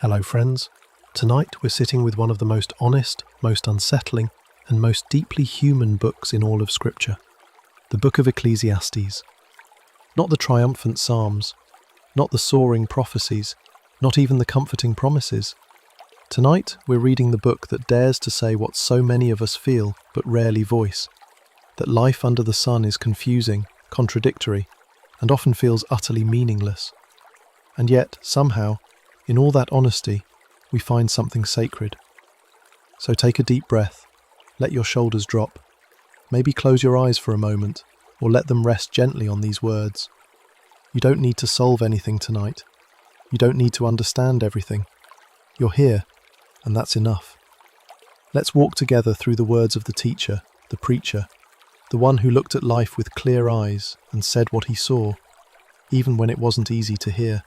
Hello friends. Tonight we're sitting with one of the most honest, most unsettling, and most deeply human books in all of Scripture. The Book of Ecclesiastes. Not the triumphant psalms, not the soaring prophecies, not even the comforting promises. Tonight we're reading the book that dares to say what so many of us feel but rarely voice, that life under the sun is confusing, contradictory, and often feels utterly meaningless. And yet, somehow, in all that honesty, we find something sacred. So take a deep breath, let your shoulders drop, maybe close your eyes for a moment, or let them rest gently on these words. You don't need to solve anything tonight. You don't need to understand everything. You're here, and that's enough. Let's walk together through the words of the teacher, the preacher, the one who looked at life with clear eyes and said what he saw, even when it wasn't easy to hear.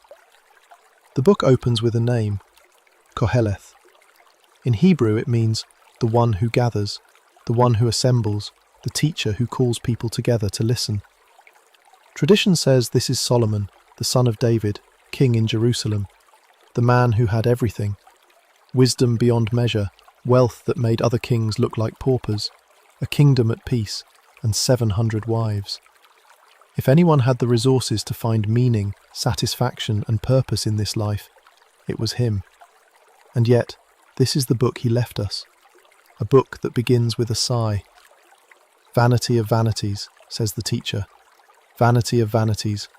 The book opens with a name, Koheleth. In Hebrew it means the one who gathers, the one who assembles, the teacher who calls people together to listen. Tradition says this is Solomon, the son of David, king in Jerusalem, the man who had everything, wisdom beyond measure, wealth that made other kings look like paupers, a kingdom at peace, and 700 wives. If anyone had the resources to find meaning, satisfaction, and purpose in this life, it was him. And yet, this is the book he left us, a book that begins with a sigh. Vanity of vanities, says the teacher. Vanity of vanities,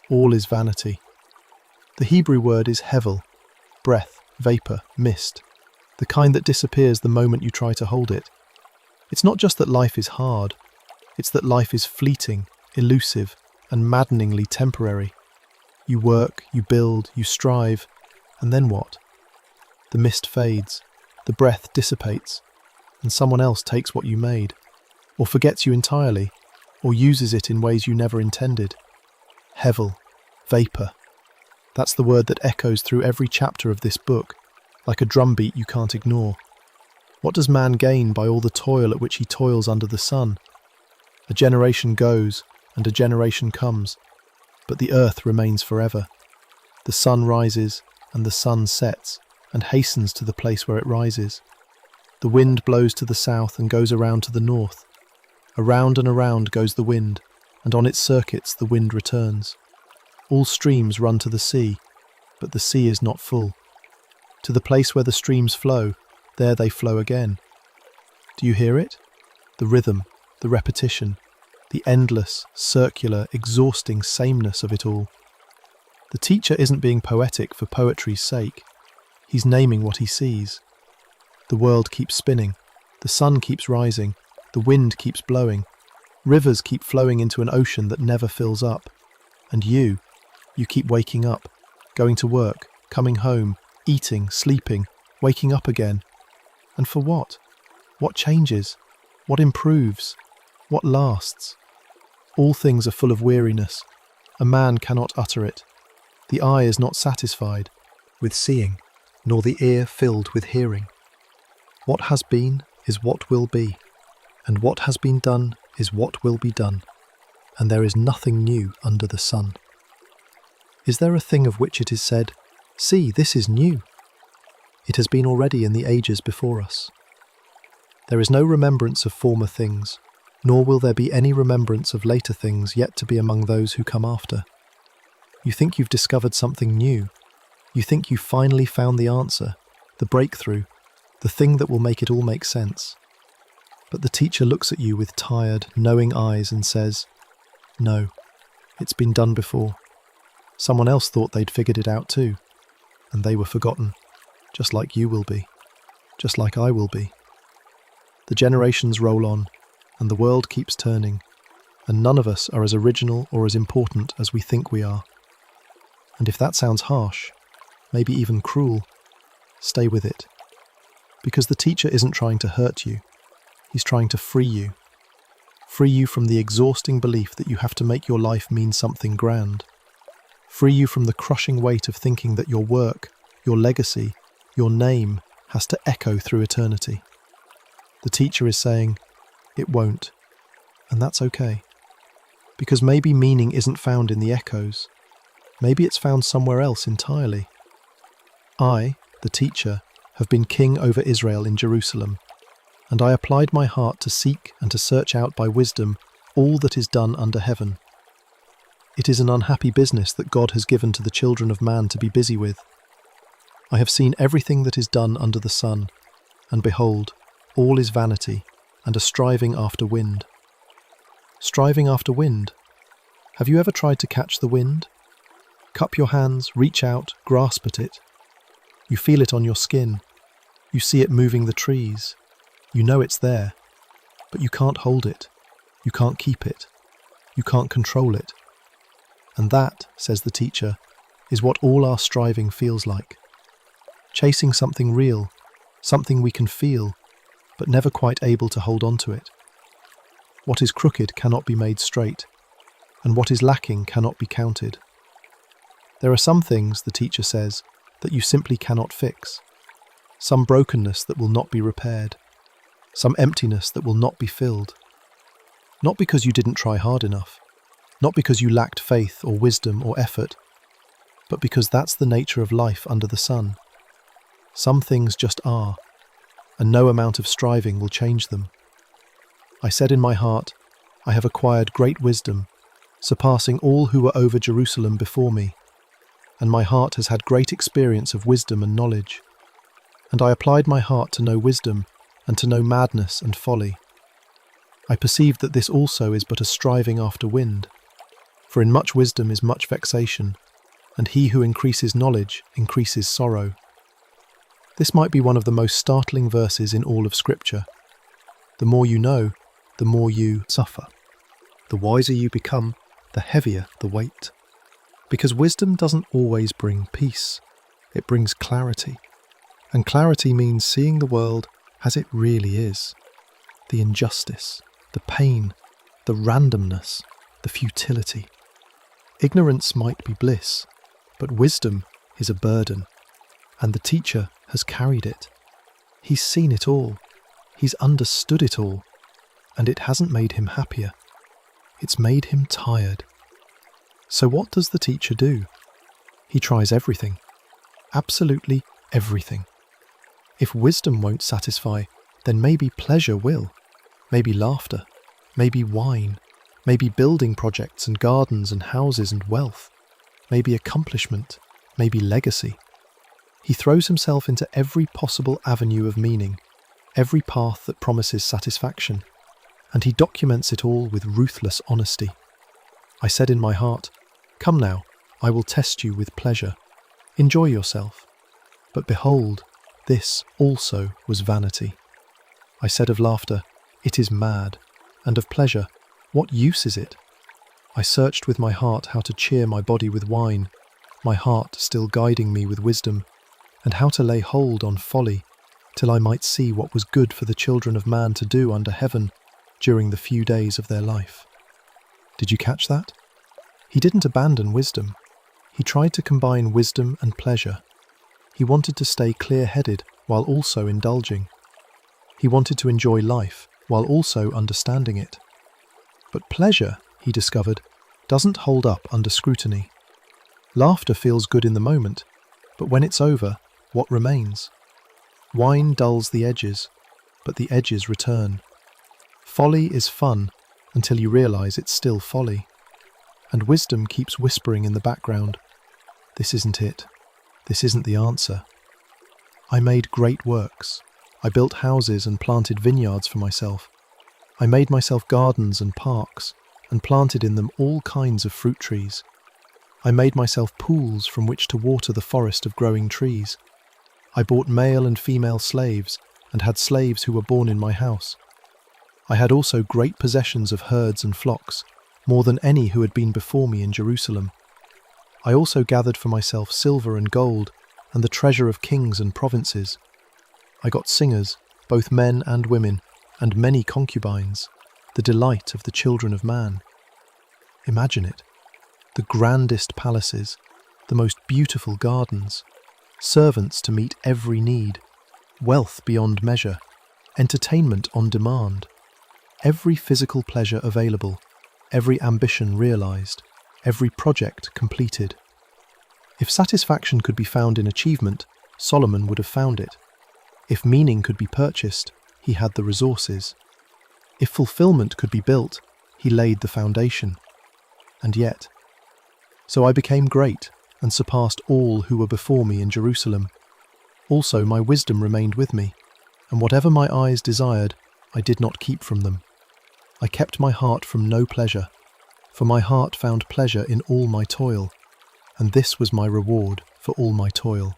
all is vanity. The Hebrew word is hevel, breath, vapour, mist, the kind that disappears the moment you try to hold it. It's not just that life is hard, it's that life is fleeting, elusive, and maddeningly temporary. You work, you build, you strive, and then what? The mist fades, the breath dissipates, and someone else takes what you made, or forgets you entirely, or uses it in ways you never intended. Hevel, vapour. That's the word that echoes through every chapter of this book, like a drumbeat you can't ignore. What does man gain by all the toil at which he toils under the sun? A generation goes, and a generation comes, but the earth remains forever. The sun rises, and the sun sets, and hastens to the place where it rises. The wind blows to the south and goes around to the north. Around and around goes the wind, and on its circuits the wind returns. All streams run to the sea, but the sea is not full. To the place where the streams flow, there they flow again. Do you hear it? The rhythm, the repetition, the endless, circular, exhausting sameness of it all. The teacher isn't being poetic for poetry's sake. He's naming what he sees. The world keeps spinning, the sun keeps rising, the wind keeps blowing, rivers keep flowing into an ocean that never fills up. And you keep waking up, going to work, coming home, eating, sleeping, waking up again. And for what? What changes? What improves? What lasts? All things are full of weariness. A man cannot utter it. The eye is not satisfied with seeing, nor the ear filled with hearing. What has been is what will be, and what has been done is what will be done, and there is nothing new under the sun. Is there a thing of which it is said, "See, this is new"? It has been already in the ages before us. There is no remembrance of former things, nor will there be any remembrance of later things yet to be among those who come after. You think you've discovered something new. You think you finally found the answer, the breakthrough, the thing that will make it all make sense. But the teacher looks at you with tired, knowing eyes and says, "No, it's been done before. Someone else thought they'd figured it out too, and they were forgotten, just like you will be, just like I will be." The generations roll on, and the world keeps turning, and none of us are as original or as important as we think we are. And if that sounds harsh, maybe even cruel, stay with it. Because the teacher isn't trying to hurt you, he's trying to free you. Free you from the exhausting belief that you have to make your life mean something grand. Free you from the crushing weight of thinking that your work, your legacy, your name has to echo through eternity. The teacher is saying, it won't, and that's okay. Because maybe meaning isn't found in the echoes. Maybe it's found somewhere else entirely. I, the teacher, have been king over Israel in Jerusalem, and I applied my heart to seek and to search out by wisdom all that is done under heaven. It is an unhappy business that God has given to the children of man to be busy with. I have seen everything that is done under the sun, and behold, all is vanity, and a striving after wind. Striving after wind? Have you ever tried to catch the wind? Cup your hands, reach out, grasp at it. You feel it on your skin. You see it moving the trees. You know it's there, but you can't hold it. You can't keep it. You can't control it. And that, says the teacher, is what all our striving feels like. Chasing something real, something we can feel, but never quite able to hold on to it. What is crooked cannot be made straight, and what is lacking cannot be counted. There are some things, the teacher says, that you simply cannot fix. Some brokenness that will not be repaired. Some emptiness that will not be filled. Not because you didn't try hard enough, not because you lacked faith or wisdom or effort, but because that's the nature of life under the sun. Some things just are, and no amount of striving will change them. I said in my heart, I have acquired great wisdom, surpassing all who were over Jerusalem before me, and my heart has had great experience of wisdom and knowledge. And I applied my heart to know wisdom and to know madness and folly. I perceived that this also is but a striving after wind, for in much wisdom is much vexation, and he who increases knowledge increases sorrow. This might be one of the most startling verses in all of Scripture. The more you know, the more you suffer. The wiser you become, the heavier the weight. Because wisdom doesn't always bring peace, it brings clarity. And clarity means seeing the world as it really is. The injustice, the pain, the randomness, the futility. Ignorance might be bliss, but wisdom is a burden, and the teacher has carried it. He's seen it all, he's understood it all, and it hasn't made him happier. It's made him tired. So what does the teacher do? He tries everything, absolutely everything. If wisdom won't satisfy, then maybe pleasure will, maybe laughter, maybe wine, maybe building projects and gardens and houses and wealth, maybe accomplishment, maybe legacy. He throws himself into every possible avenue of meaning, every path that promises satisfaction, and he documents it all with ruthless honesty. I said in my heart, "Come now, I will test you with pleasure. Enjoy yourself." But behold, this also was vanity. I said of laughter, "It is mad," and of pleasure, "What use is it?" I searched with my heart how to cheer my body with wine, my heart still guiding me with wisdom, and how to lay hold on folly, till I might see what was good for the children of man to do under heaven during the few days of their life. Did you catch that? He didn't abandon wisdom. He tried to combine wisdom and pleasure. He wanted to stay clear-headed while also indulging. He wanted to enjoy life while also understanding it. But pleasure, he discovered, doesn't hold up under scrutiny. Laughter feels good in the moment, but when it's over, what remains? Wine dulls the edges, but the edges return. Folly is fun until you realize it's still folly. And wisdom keeps whispering in the background, "This isn't it. This isn't the answer." I made great works. I built houses and planted vineyards for myself. I made myself gardens and parks, and planted in them all kinds of fruit trees. I made myself pools from which to water the forest of growing trees. I bought male and female slaves, and had slaves who were born in my house. I had also great possessions of herds and flocks, more than any who had been before me in Jerusalem. I also gathered for myself silver and gold, and the treasure of kings and provinces. I got singers, both men and women, and many concubines, the delight of the children of man. Imagine it. The grandest palaces, the most beautiful gardens, servants to meet every need, wealth beyond measure, entertainment on demand, every physical pleasure available, every ambition realized, every project completed. If satisfaction could be found in achievement, Solomon would have found it. If meaning could be purchased, he had the resources. If fulfillment could be built, he laid the foundation. And yet. So I became great and surpassed all who were before me in Jerusalem. Also my wisdom remained with me, and whatever my eyes desired, I did not keep from them. I kept my heart from no pleasure, for my heart found pleasure in all my toil, and this was my reward for all my toil.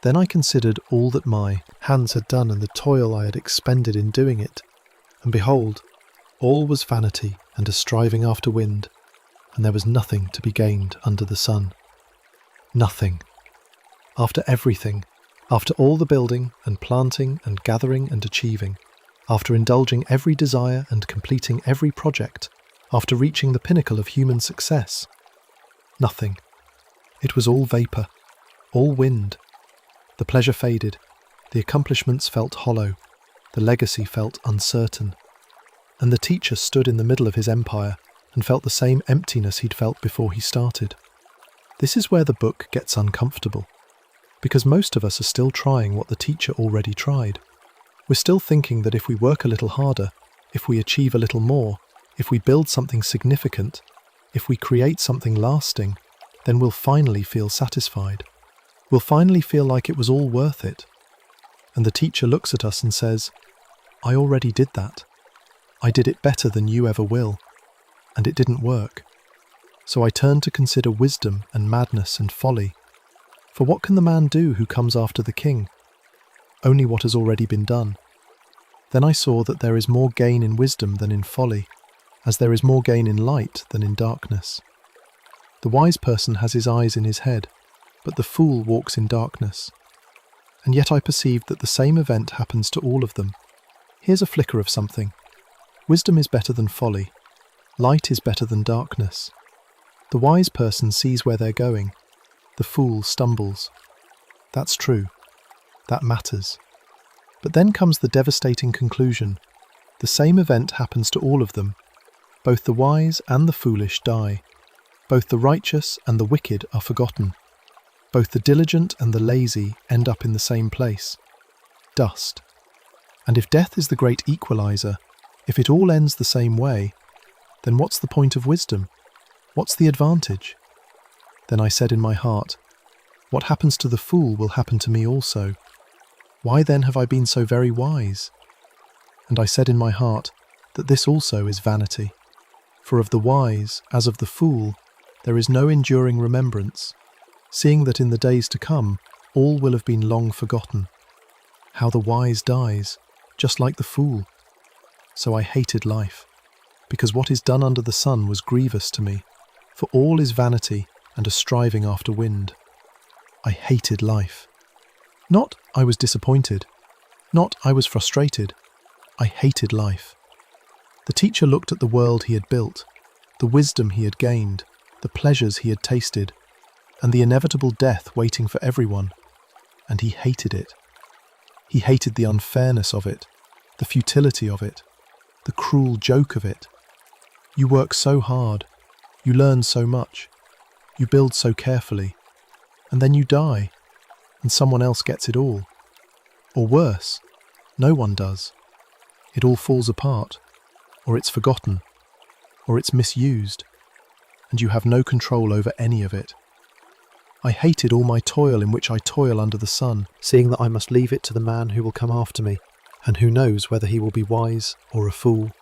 Then I considered all that my hands had done and the toil I had expended in doing it, and behold, all was vanity and a striving after wind, and there was nothing to be gained under the sun. Nothing. After everything, after all the building and planting and gathering and achieving, after indulging every desire and completing every project, after reaching the pinnacle of human success, nothing. It was all vapour, all wind. The pleasure faded, the accomplishments felt hollow, the legacy felt uncertain, and the teacher stood in the middle of his empire and felt the same emptiness he'd felt before he started. This is where the book gets uncomfortable, because most of us are still trying what the teacher already tried. We're still thinking that if we work a little harder, if we achieve a little more, if we build something significant, if we create something lasting, then we'll finally feel satisfied. We'll finally feel like it was all worth it. And the teacher looks at us and says, I already did that. I did it better than you ever will. And it didn't work. So I turned to consider wisdom and madness and folly. For what can the man do who comes after the king? Only what has already been done. Then I saw that there is more gain in wisdom than in folly, as there is more gain in light than in darkness. The wise person has his eyes in his head, but the fool walks in darkness. And yet I perceived that the same event happens to all of them. Here's a flicker of something. Wisdom is better than folly. Light is better than darkness. The wise person sees where they're going. The fool stumbles. That's true. That matters. But then comes the devastating conclusion. The same event happens to all of them. Both the wise and the foolish die. Both the righteous and the wicked are forgotten. Both the diligent and the lazy end up in the same place. Dust. And if death is the great equalizer, if it all ends the same way, then what's the point of wisdom? What's the advantage? Then I said in my heart, what happens to the fool will happen to me also. Why then have I been so very wise? And I said in my heart that this also is vanity. For of the wise, as of the fool, there is no enduring remembrance, seeing that in the days to come all will have been long forgotten. How the wise dies, just like the fool. So I hated life, because what is done under the sun was grievous to me, for all is vanity and a striving after wind. I hated life. Not I was disappointed, not I was frustrated. I hated life. The teacher looked at the world he had built, the wisdom he had gained, the pleasures he had tasted, and the inevitable death waiting for everyone, and he hated it. He hated the unfairness of it, the futility of it, the cruel joke of it. You work so hard, you learn so much, you build so carefully, and then you die, and someone else gets it all. Or worse, no one does. It all falls apart, or it's forgotten, or it's misused, and you have no control over any of it. I hated all my toil in which I toil under the sun, seeing that I must leave it to the man who will come after me, and who knows whether he will be wise or a fool.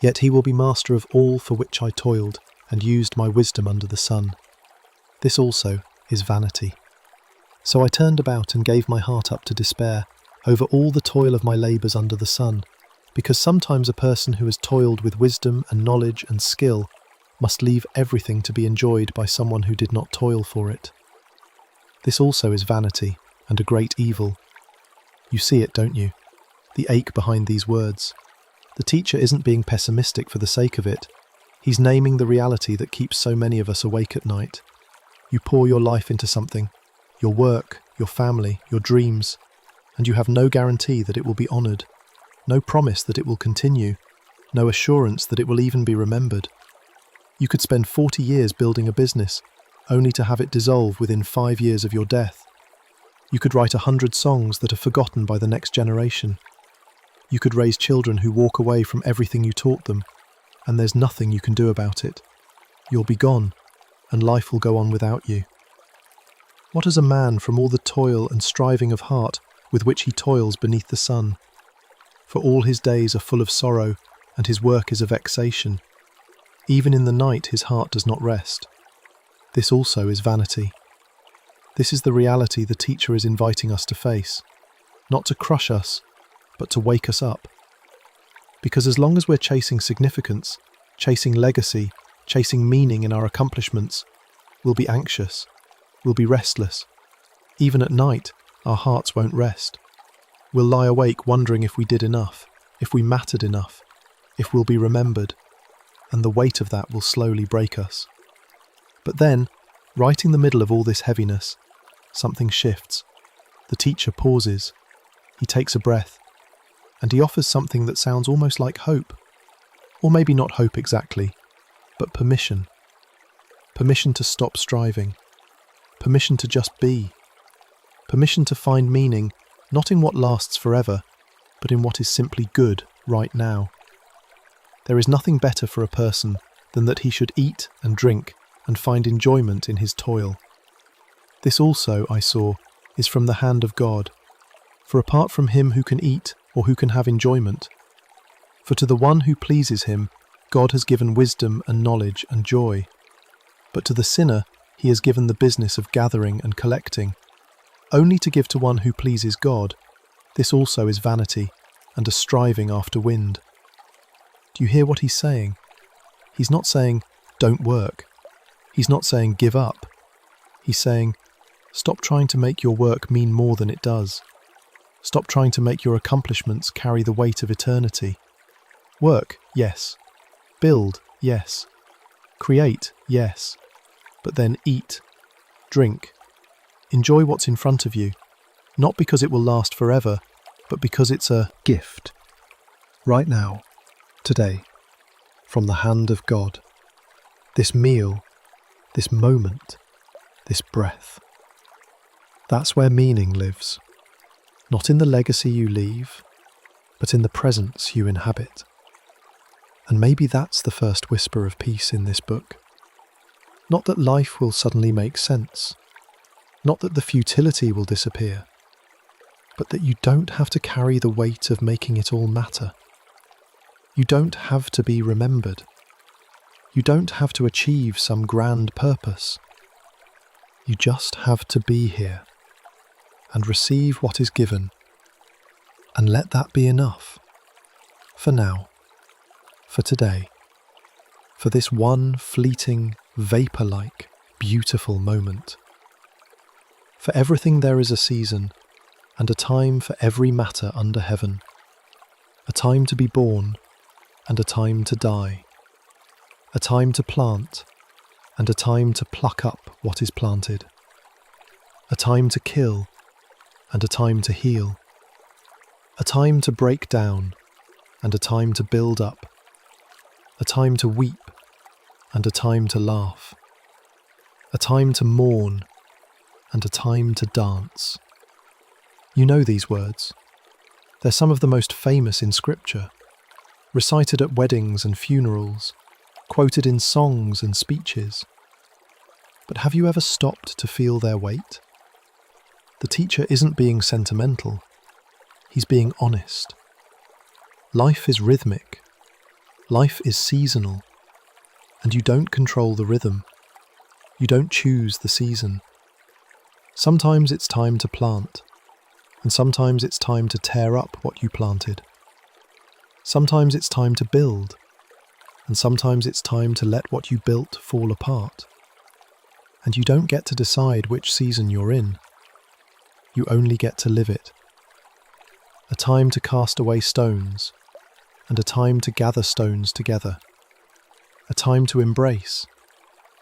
Yet he will be master of all for which I toiled, and used my wisdom under the sun. This also is vanity. So I turned about and gave my heart up to despair over all the toil of my labours under the sun, because sometimes a person who has toiled with wisdom and knowledge and skill must leave everything to be enjoyed by someone who did not toil for it. This also is vanity and a great evil. You see it, don't you? The ache behind these words. The teacher isn't being pessimistic for the sake of it. He's naming the reality that keeps so many of us awake at night. You pour your life into something, your work, your family, your dreams, and you have no guarantee that it will be honoured, no promise that it will continue, no assurance that it will even be remembered. You could spend 40 years building a business, only to have it dissolve within 5 years of your death. You could write 100 songs that are forgotten by the next generation. You could raise children who walk away from everything you taught them, and there's nothing you can do about it. You'll be gone, and life will go on without you. What is a man from all the toil and striving of heart with which he toils beneath the sun? For all his days are full of sorrow, and his work is a vexation. Even in the night his heart does not rest. This also is vanity. This is the reality the teacher is inviting us to face, not to crush us, but to wake us up. Because as long as we're chasing significance, chasing legacy, chasing meaning in our accomplishments, we'll be anxious, we'll be restless. Even at night, our hearts won't rest. We'll lie awake wondering if we did enough, if we mattered enough, if we'll be remembered, and the weight of that will slowly break us. But then, right in the middle of all this heaviness, something shifts. The teacher pauses. He takes a breath, and he offers something that sounds almost like hope. Or maybe not hope exactly, but permission. Permission to stop striving. Permission to just be. Permission to find meaning, not in what lasts forever, but in what is simply good right now. There is nothing better for a person than that he should eat and drink and find enjoyment in his toil. This also, I saw, is from the hand of God. For apart from him who can eat or who can have enjoyment, for to the one who pleases him, God has given wisdom and knowledge and joy. But to the sinner, he has given the business of gathering and collecting, only to give to one who pleases God. This also is vanity and a striving after wind. Do you hear what he's saying? He's not saying, don't work. He's not saying, give up. He's saying, stop trying to make your work mean more than it does. Stop trying to make your accomplishments carry the weight of eternity. Work, yes. Build, yes. Create, yes. But then eat, drink. Enjoy what's in front of you, not because it will last forever, but because it's a gift. Right now, today, from the hand of God. This meal, this moment, this breath. That's where meaning lives. Not in the legacy you leave, but in the presence you inhabit. And maybe that's the first whisper of peace in this book. Not that life will suddenly make sense, not that the futility will disappear, but that you don't have to carry the weight of making it all matter. You don't have to be remembered. You don't have to achieve some grand purpose. You just have to be here and receive what is given, and let that be enough. For now, for today, for this one fleeting, vapour-like, beautiful moment. For everything there is a season, and a time for every matter under heaven. A time to be born, and a time to die. A time to plant, and a time to pluck up what is planted. A time to kill, and a time to heal. A time to break down, and a time to build up. A time to weep, and a time to laugh. A time to mourn, and a time to dance. You know these words. They're some of the most famous in Scripture, recited at weddings and funerals, quoted in songs and speeches. But have you ever stopped to feel their weight? The teacher isn't being sentimental. He's being honest. Life is rhythmic. Life is seasonal. And you don't control the rhythm. You don't choose the season. Sometimes it's time to plant, and sometimes it's time to tear up what you planted. Sometimes it's time to build, and sometimes it's time to let what you built fall apart. And you don't get to decide which season you're in. You only get to live it. A time to cast away stones, and a time to gather stones together. A time to embrace,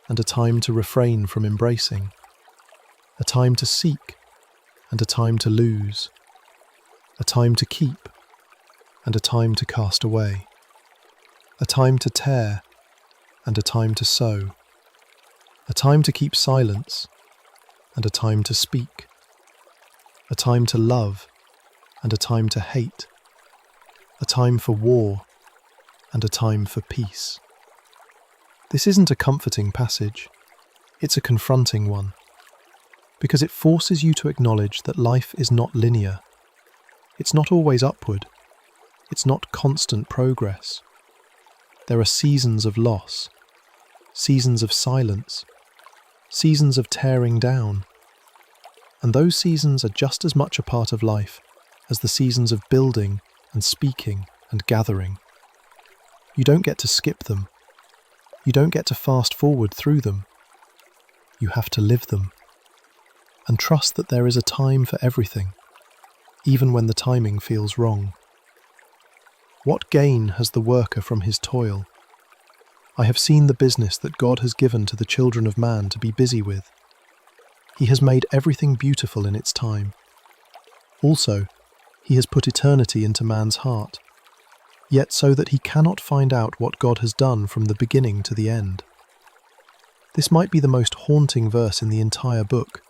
and a time to refrain from embracing. A time to seek, and a time to lose. A time to keep, and a time to cast away. A time to tear, and a time to sow. A time to keep silence, and a time to speak. a time to love and a time to hate, a time for war and a time for peace. This isn't a comforting passage, it's a confronting one, because it forces you to acknowledge that life is not linear. It's not always upward. It's not constant progress. There are seasons of loss, seasons of silence, seasons of tearing down. And those seasons are just as much a part of life as the seasons of building and speaking and gathering. You don't get to skip them. You don't get to fast forward through them. You have to live them. And trust that there is a time for everything, even when the timing feels wrong. What gain has the worker from his toil? I have seen the business that God has given to the children of man to be busy with. He has made everything beautiful in its time. Also, he has put eternity into man's heart, yet so that he cannot find out what God has done from the beginning to the end. This might be the most haunting verse in the entire book.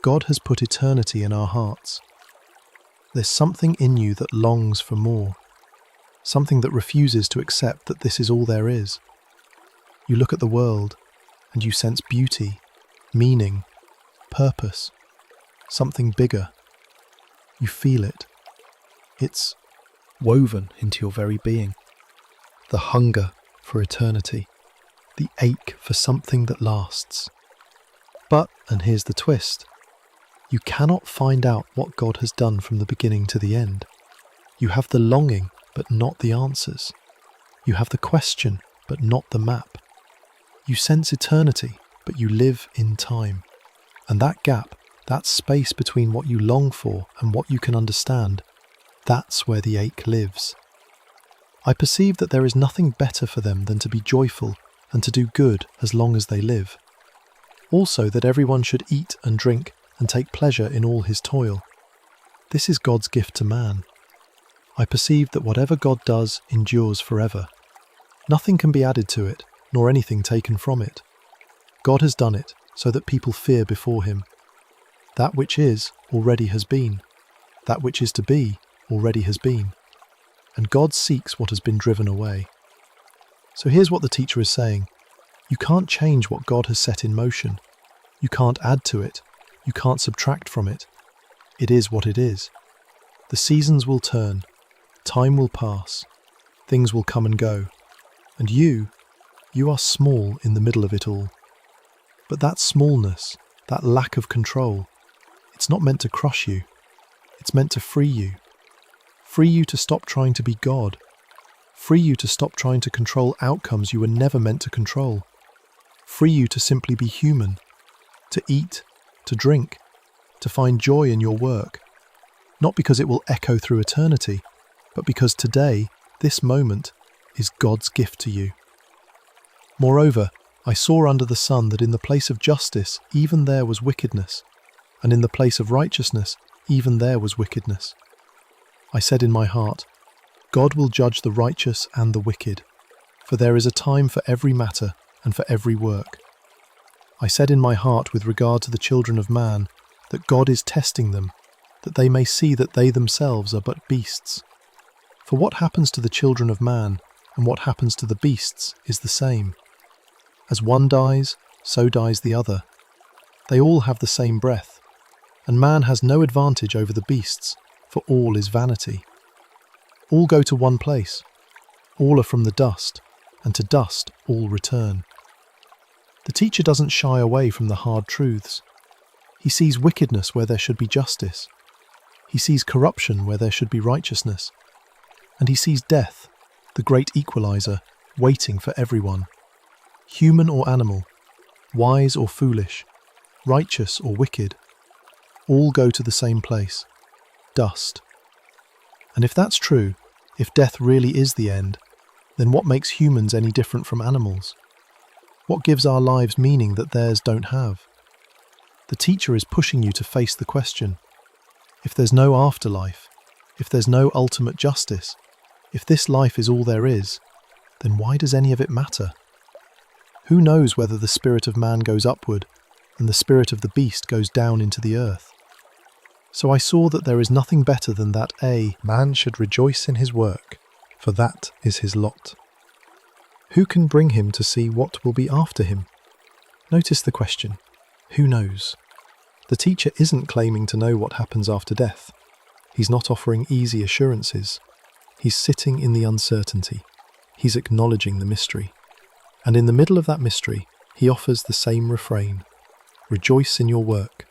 God has put eternity in our hearts. There's something in you that longs for more, something that refuses to accept that this is all there is. You look at the world and you sense beauty, meaning, purpose, something bigger. You feel it. It's woven into your very being. The hunger for eternity, the ache for something that lasts. But, and here's the twist, you cannot find out what God has done from the beginning to the end. You have the longing, but not the answers. You have the question, but not the map. You sense eternity, but you live in time. And that gap, that space between what you long for and what you can understand, that's where the ache lives. I perceive that there is nothing better for them than to be joyful and to do good as long as they live. Also that everyone should eat and drink and take pleasure in all his toil. This is God's gift to man. I perceive that whatever God does endures forever. Nothing can be added to it, nor anything taken from it. God has done it so that people fear before him. That which is already has been. That which is to be already has been. And God seeks what has been driven away. So here's what the teacher is saying. You can't change what God has set in motion. You can't add to it. You can't subtract from it. It is what it is. The seasons will turn. Time will pass. Things will come and go. And you are small in the middle of it all. But that smallness, that lack of control, it's not meant to crush you. It's meant to free you. Free you to stop trying to be God. Free you to stop trying to control outcomes you were never meant to control. Free you to simply be human, to eat, to drink, to find joy in your work. Not because it will echo through eternity, but because today, this moment, is God's gift to you. Moreover, I saw under the sun that in the place of justice, even there was wickedness, and in the place of righteousness, even there was wickedness. I said in my heart, God will judge the righteous and the wicked, for there is a time for every matter and for every work. I said in my heart with regard to the children of man, that God is testing them, that they may see that they themselves are but beasts. For what happens to the children of man and what happens to the beasts is the same. As one dies, so dies the other. They all have the same breath, and man has no advantage over the beasts, for all is vanity. All go to one place. All are from the dust, and to dust all return. The teacher doesn't shy away from the hard truths. He sees wickedness where there should be justice. He sees corruption where there should be righteousness. And he sees death, the great equalizer, waiting for everyone. Human or animal, wise or foolish, righteous or wicked, all go to the same place, dust. And if that's true, if death really is the end, then what makes humans any different from animals? What gives our lives meaning that theirs don't have? The teacher is pushing you to face the question. If there's no afterlife, if there's no ultimate justice, if this life is all there is, then why does any of it matter? Who knows whether the spirit of man goes upward and the spirit of the beast goes down into the earth? So I saw that there is nothing better than that a man should rejoice in his work, for that is his lot. Who can bring him to see what will be after him? Notice the question. Who knows? The teacher isn't claiming to know what happens after death. He's not offering easy assurances. He's sitting in the uncertainty. He's acknowledging the mystery. And in the middle of that mystery, he offers the same refrain. Rejoice in your work.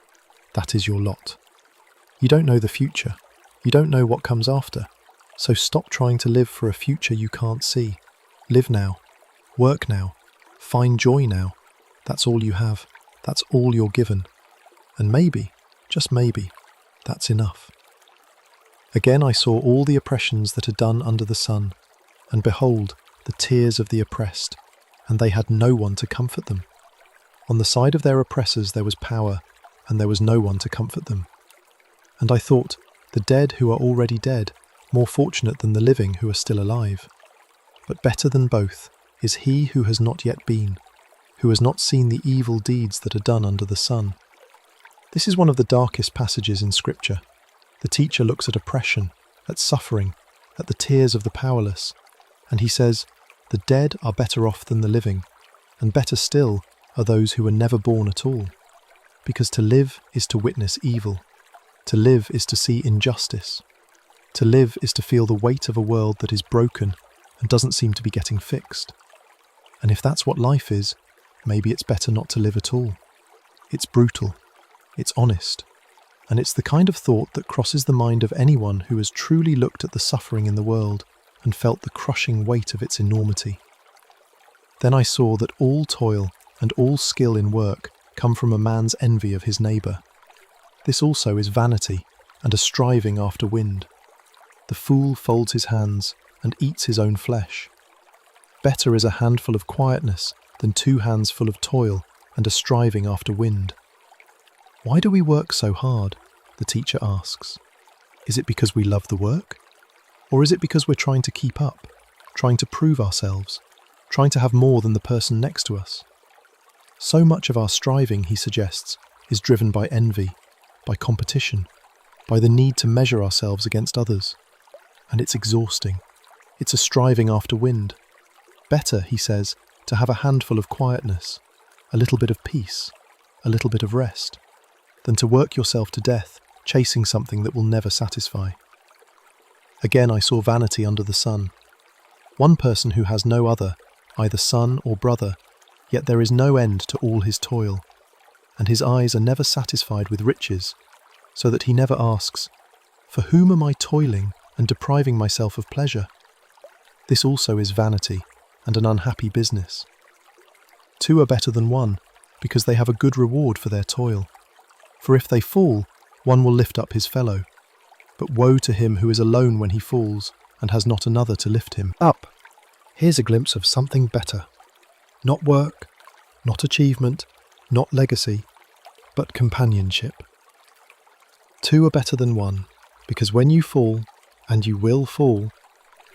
That is your lot. You don't know the future. You don't know what comes after. So stop trying to live for a future you can't see. Live now. Work now. Find joy now. That's all you have. That's all you're given. And maybe, just maybe, that's enough. Again I saw all the oppressions that are done under the sun, and behold, the tears of the oppressed, and they had no one to comfort them. On the side of their oppressors there was power, and there was no one to comfort them. And I thought, the dead who are already dead, more fortunate than the living who are still alive. But better than both is he who has not yet been, who has not seen the evil deeds that are done under the sun. This is one of the darkest passages in Scripture. The teacher looks at oppression, at suffering, at the tears of the powerless, and he says, the dead are better off than the living, and better still are those who were never born at all. Because to live is to witness evil. To live is to see injustice. To live is to feel the weight of a world that is broken and doesn't seem to be getting fixed. And if that's what life is, maybe it's better not to live at all. It's brutal. It's honest. And it's the kind of thought that crosses the mind of anyone who has truly looked at the suffering in the world and felt the crushing weight of its enormity. Then I saw that all toil and all skill in work come from a man's envy of his neighbour. This also is vanity and a striving after wind. The fool folds his hands and eats his own flesh. Better is a handful of quietness than 2 hands full of toil and a striving after wind. Why do we work so hard? The teacher asks. Is it because we love the work? Or is it because we're trying to keep up, trying to prove ourselves, trying to have more than the person next to us? So much of our striving, he suggests, is driven by envy, by competition, by the need to measure ourselves against others. And it's exhausting. It's a striving after wind. Better, he says, to have a handful of quietness, a little bit of peace, a little bit of rest, than to work yourself to death, chasing something that will never satisfy. Again I saw vanity under the sun. One person who has no other, either son or brother, yet there is no end to all his toil, and his eyes are never satisfied with riches, so that he never asks, for whom am I toiling and depriving myself of pleasure? This also is vanity and an unhappy business. 2 are better than 1, because they have a good reward for their toil. For if they fall, one will lift up his fellow. But woe to him who is alone when he falls, and has not another to lift him up. Here's a glimpse of something better. Not work, not achievement, not legacy, but companionship. 2 are better than 1, because when you fall, and you will fall,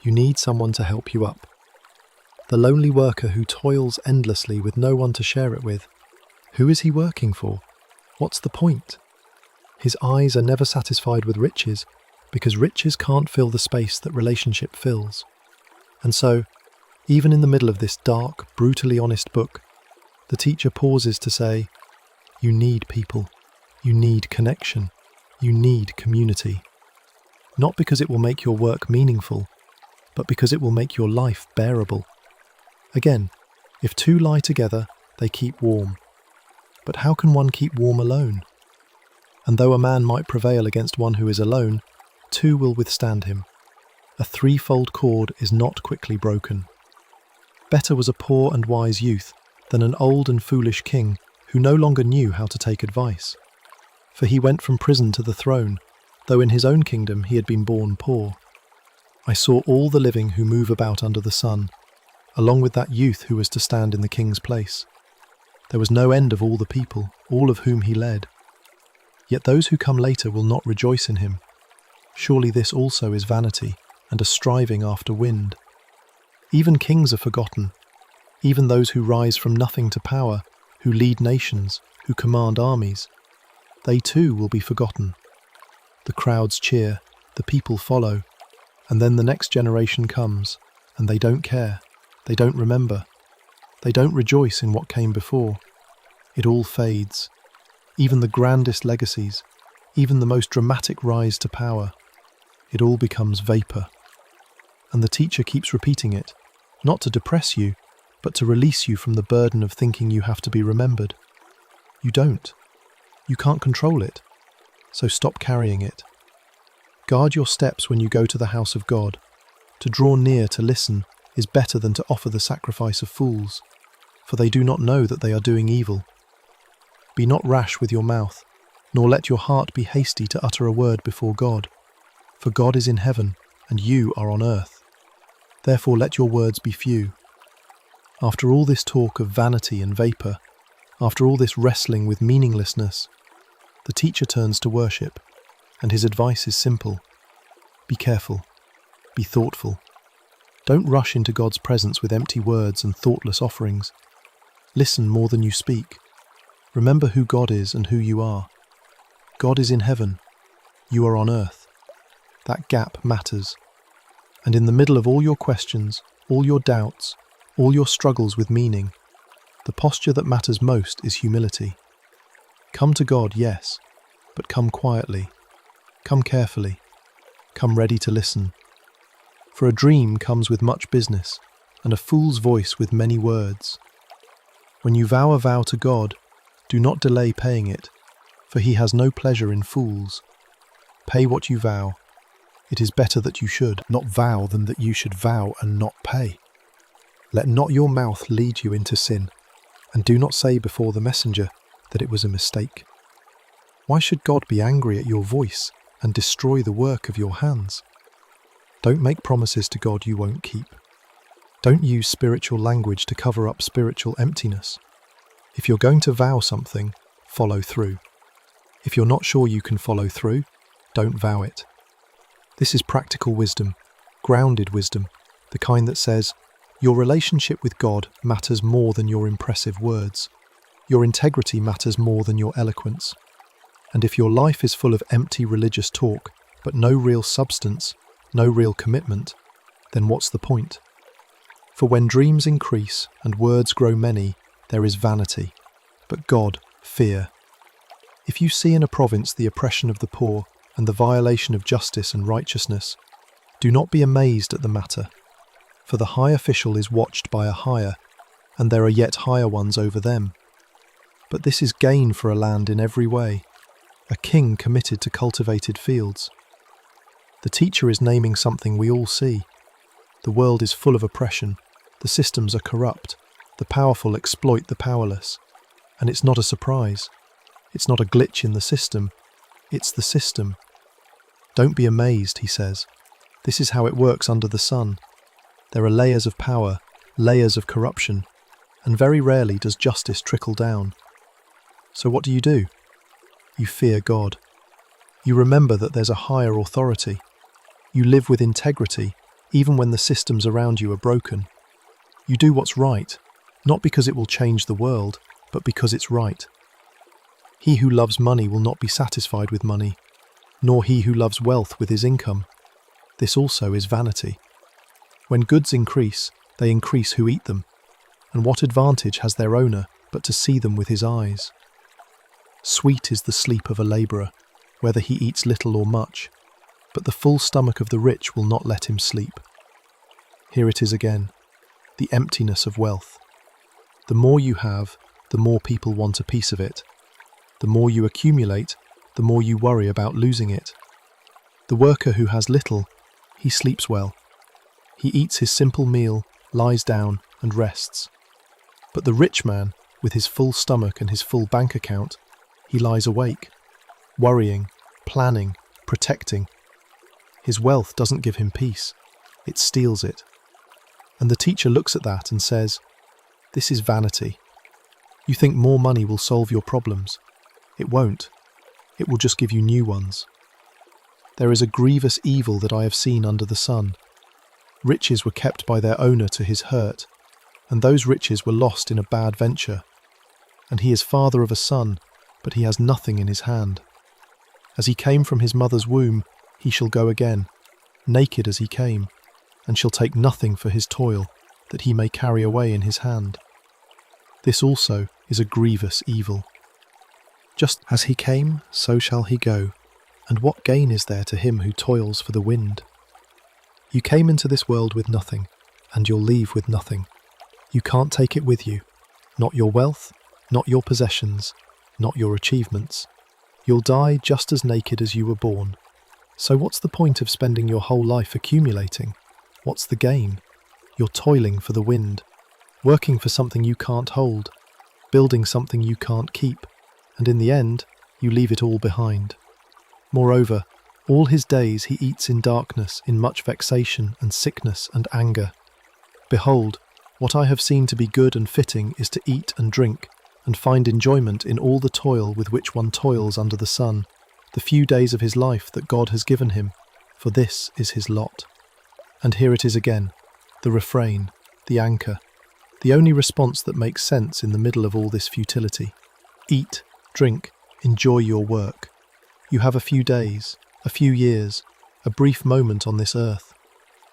you need someone to help you up. The lonely worker who toils endlessly with no one to share it with. Who is he working for? What's the point? His eyes are never satisfied with riches, because riches can't fill the space that relationship fills. And so, even in the middle of this dark, brutally honest book, the teacher pauses to say, you need people, you need connection, you need community. Not because it will make your work meaningful, but because it will make your life bearable. Again, if 2 lie together, they keep warm. But how can one keep warm alone? And though a man might prevail against one who is alone, 2 will withstand him. A 3-fold cord is not quickly broken. Better was a poor and wise youth than an old and foolish king who no longer knew how to take advice. For he went from prison to the throne, though in his own kingdom he had been born poor. I saw all the living who move about under the sun, along with that youth who was to stand in the king's place. There was no end of all the people, all of whom he led. Yet those who come later will not rejoice in him. Surely this also is vanity and a striving after wind. Even kings are forgotten, even those who rise from nothing to power, who lead nations, who command armies. They too will be forgotten. The crowds cheer, the people follow, and then the next generation comes, and they don't care, they don't remember, they don't rejoice in what came before. It all fades. Even the grandest legacies, even the most dramatic rise to power, it all becomes vapor. And the teacher keeps repeating it, not to depress you, but to release you from the burden of thinking you have to be remembered. You don't. You can't control it, so stop carrying it. Guard your steps when you go to the house of God. To draw near to listen is better than to offer the sacrifice of fools, for they do not know that they are doing evil. Be not rash with your mouth, nor let your heart be hasty to utter a word before God, for God is in heaven, and you are on earth. Therefore let your words be few. After all this talk of vanity and vapour, after all this wrestling with meaninglessness, the teacher turns to worship, and his advice is simple. Be careful. Be thoughtful. Don't rush into God's presence with empty words and thoughtless offerings. Listen more than you speak. Remember who God is and who you are. God is in heaven. You are on earth. That gap matters. And in the middle of all your questions, all your doubts, all your struggles with meaning, the posture that matters most is humility. Come to God, yes, but come quietly. Come carefully. Come ready to listen. For a dream comes with much business, and a fool's voice with many words. When you vow a vow to God, do not delay paying it, for he has no pleasure in fools. Pay what you vow. It is better that you should not vow than that you should vow and not pay. Let not your mouth lead you into sin, and do not say before the messenger that it was a mistake. Why should God be angry at your voice and destroy the work of your hands? Don't make promises to God you won't keep. Don't use spiritual language to cover up spiritual emptiness. If you're going to vow something, follow through. If you're not sure you can follow through, don't vow it. This is practical wisdom, grounded wisdom, the kind that says, your relationship with God matters more than your impressive words. Your integrity matters more than your eloquence. And if your life is full of empty religious talk, but no real substance, no real commitment, then what's the point? For when dreams increase and words grow many, there is vanity, but God, fear. If you see in a province the oppression of the poor and the violation of justice and righteousness, do not be amazed at the matter, for the high official is watched by a higher, and there are yet higher ones over them. But this is gain for a land in every way, a king committed to cultivated fields. The teacher is naming something we all see. The world is full of oppression, the systems are corrupt, the powerful exploit the powerless, and it's not a surprise. It's not a glitch in the system, it's the system. Don't be amazed, he says. This is how it works under the sun. There are layers of power, layers of corruption, and very rarely does justice trickle down. So what do? You fear God. You remember that there's a higher authority. You live with integrity, even when the systems around you are broken. You do what's right, not because it will change the world, but because it's right. He who loves money will not be satisfied with money, nor he who loves wealth with his income. This also is vanity. When goods increase, they increase who eat them, and what advantage has their owner but to see them with his eyes? Sweet is the sleep of a labourer, whether he eats little or much, but the full stomach of the rich will not let him sleep. Here it is again, the emptiness of wealth. The more you have, the more people want a piece of it. The more you accumulate, the more you worry about losing it. The worker who has little, he sleeps well. He eats his simple meal, lies down, and rests. But the rich man, with his full stomach and his full bank account, he lies awake, worrying, planning, protecting. His wealth doesn't give him peace, it steals it. And the teacher looks at that and says, this is vanity. You think more money will solve your problems. It won't. It will just give you new ones. There is a grievous evil that I have seen under the sun. Riches were kept by their owner to his hurt, and those riches were lost in a bad venture. And he is father of a son, but he has nothing in his hand. As he came from his mother's womb, he shall go again, naked as he came, and shall take nothing for his toil, that he may carry away in his hand. This also is a grievous evil. Just as he came, so shall he go, and what gain is there to him who toils for the wind? You came into this world with nothing, and you'll leave with nothing. You can't take it with you, not your wealth, not your possessions, not your achievements. You'll die just as naked as you were born. So what's the point of spending your whole life accumulating? What's the gain? You're toiling for the wind, working for something you can't hold, building something you can't keep, and in the end, you leave it all behind. Moreover, all his days he eats in darkness, in much vexation and sickness and anger. Behold, what I have seen to be good and fitting is to eat and drink, and find enjoyment in all the toil with which one toils under the sun, the few days of his life that God has given him, for this is his lot. And here it is again, the refrain, the anchor, the only response that makes sense in the middle of all this futility. Eat, drink, enjoy your work. You have a few days, a few years, a brief moment on this earth.